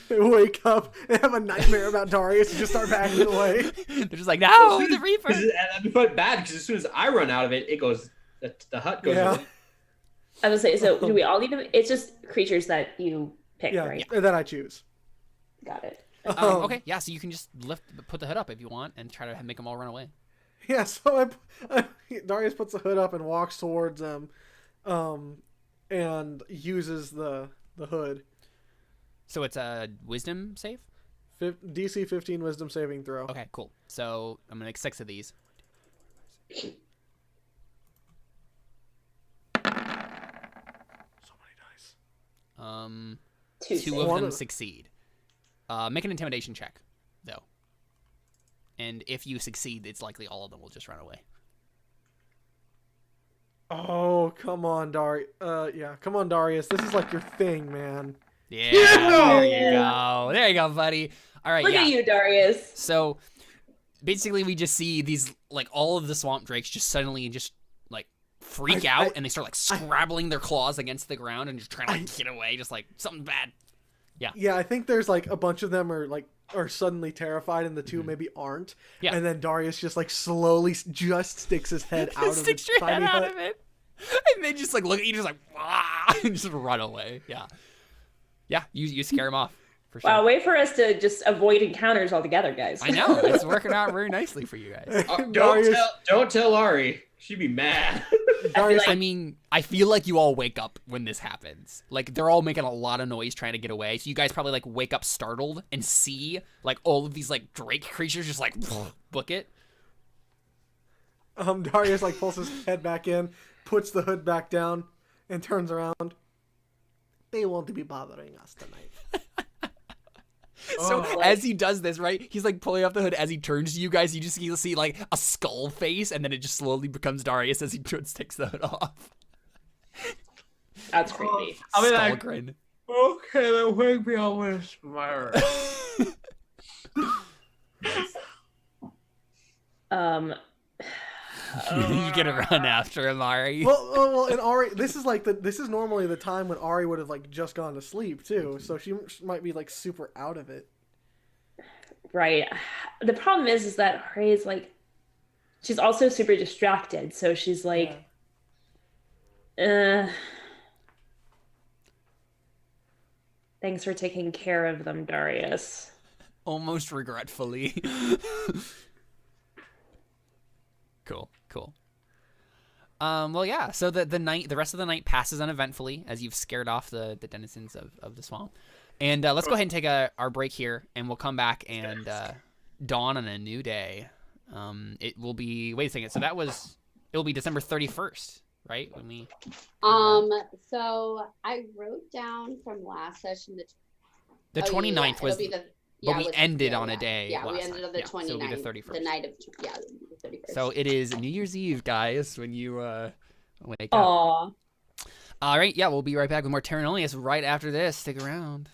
They wake up and have a nightmare about Darius and just start backing away. They're just like, no, the Reaper. That'd be bad because as soon as I run out of it, it goes. The hut goes. Yeah. Away. I would say, so do we all need to? It's just creatures that you pick, right? Yeah, that I choose. Got it. Okay, yeah, so you can just put the hood up if you want and try to make them all run away. Yeah, so Darius puts the hood up and walks towards them, and uses the hood. So it's a wisdom save? DC 15 wisdom saving throw. Okay, cool. So I'm going to make 6 of these. So many dice. 2 of them succeed. Make an intimidation check, though. And if you succeed, it's likely all of them will just run away. Oh, come on, Darius. Come on, Darius. This is like your thing, man. Yeah, there you go. There you go, buddy. All right, Look at you, Darius. So basically we just see these, like, all of the swamp drakes just suddenly just, like, freak out, and they start, like, scrabbling their claws against the ground and just trying to, like, get away, just like something bad. Yeah. Yeah, I think there's, like, a bunch of them are suddenly terrified, and the two maybe aren't. Yeah. And then Darius just, like, slowly just sticks his head out of the Sticks your tiny head out hut. of it. And they just, like, look at you just like, "Wah," and just run away. Yeah. Yeah, you scare them off. For sure. Wow, wait for us to just avoid encounters altogether, guys. I know. It's working out very nicely for you guys. Don't tell Ari. She'd be mad. Darius, I mean, I feel like you all wake up when this happens. Like, they're all making a lot of noise trying to get away. So you guys probably, like, wake up startled and see, like, all of these, like, drake creatures just, like, book it. Darius, like, pulls his head back in, puts the hood back down, and turns around. They won't be bothering us tonight. So as he does this, right, he's like pulling off the hood. As he turns to you guys, you just see like a skull face, and then it just slowly becomes Darius as he takes the hood off. That's creepy. I mean, Skull grin. Okay, then wake me up with a smile. You're gonna run after him, Ari. Well, and Ari, this is normally the time when Ari would have like just gone to sleep too, so she might be like super out of it. Right. The problem is that Ari is like, she's also super distracted, so she's like, thanks for taking care of them, Darius. Almost regretfully. Cool. Well, yeah. So the rest of the night passes uneventfully as you've scared off the denizens of the swamp. And let's go ahead and take our break here, and we'll come back and dawn on a new day. It will be. Wait a second. So it will be December 31st, right? When we. So I wrote down from last session the 29th was. But we ended on a that. day. Yeah, we ended on the 29th. So it'll be the 31st. The night of, the 31st. So it is New Year's Eve, guys, when you wake up. Aww. All right, yeah, we'll be right back with more Terra Nullius right after this. Stick around.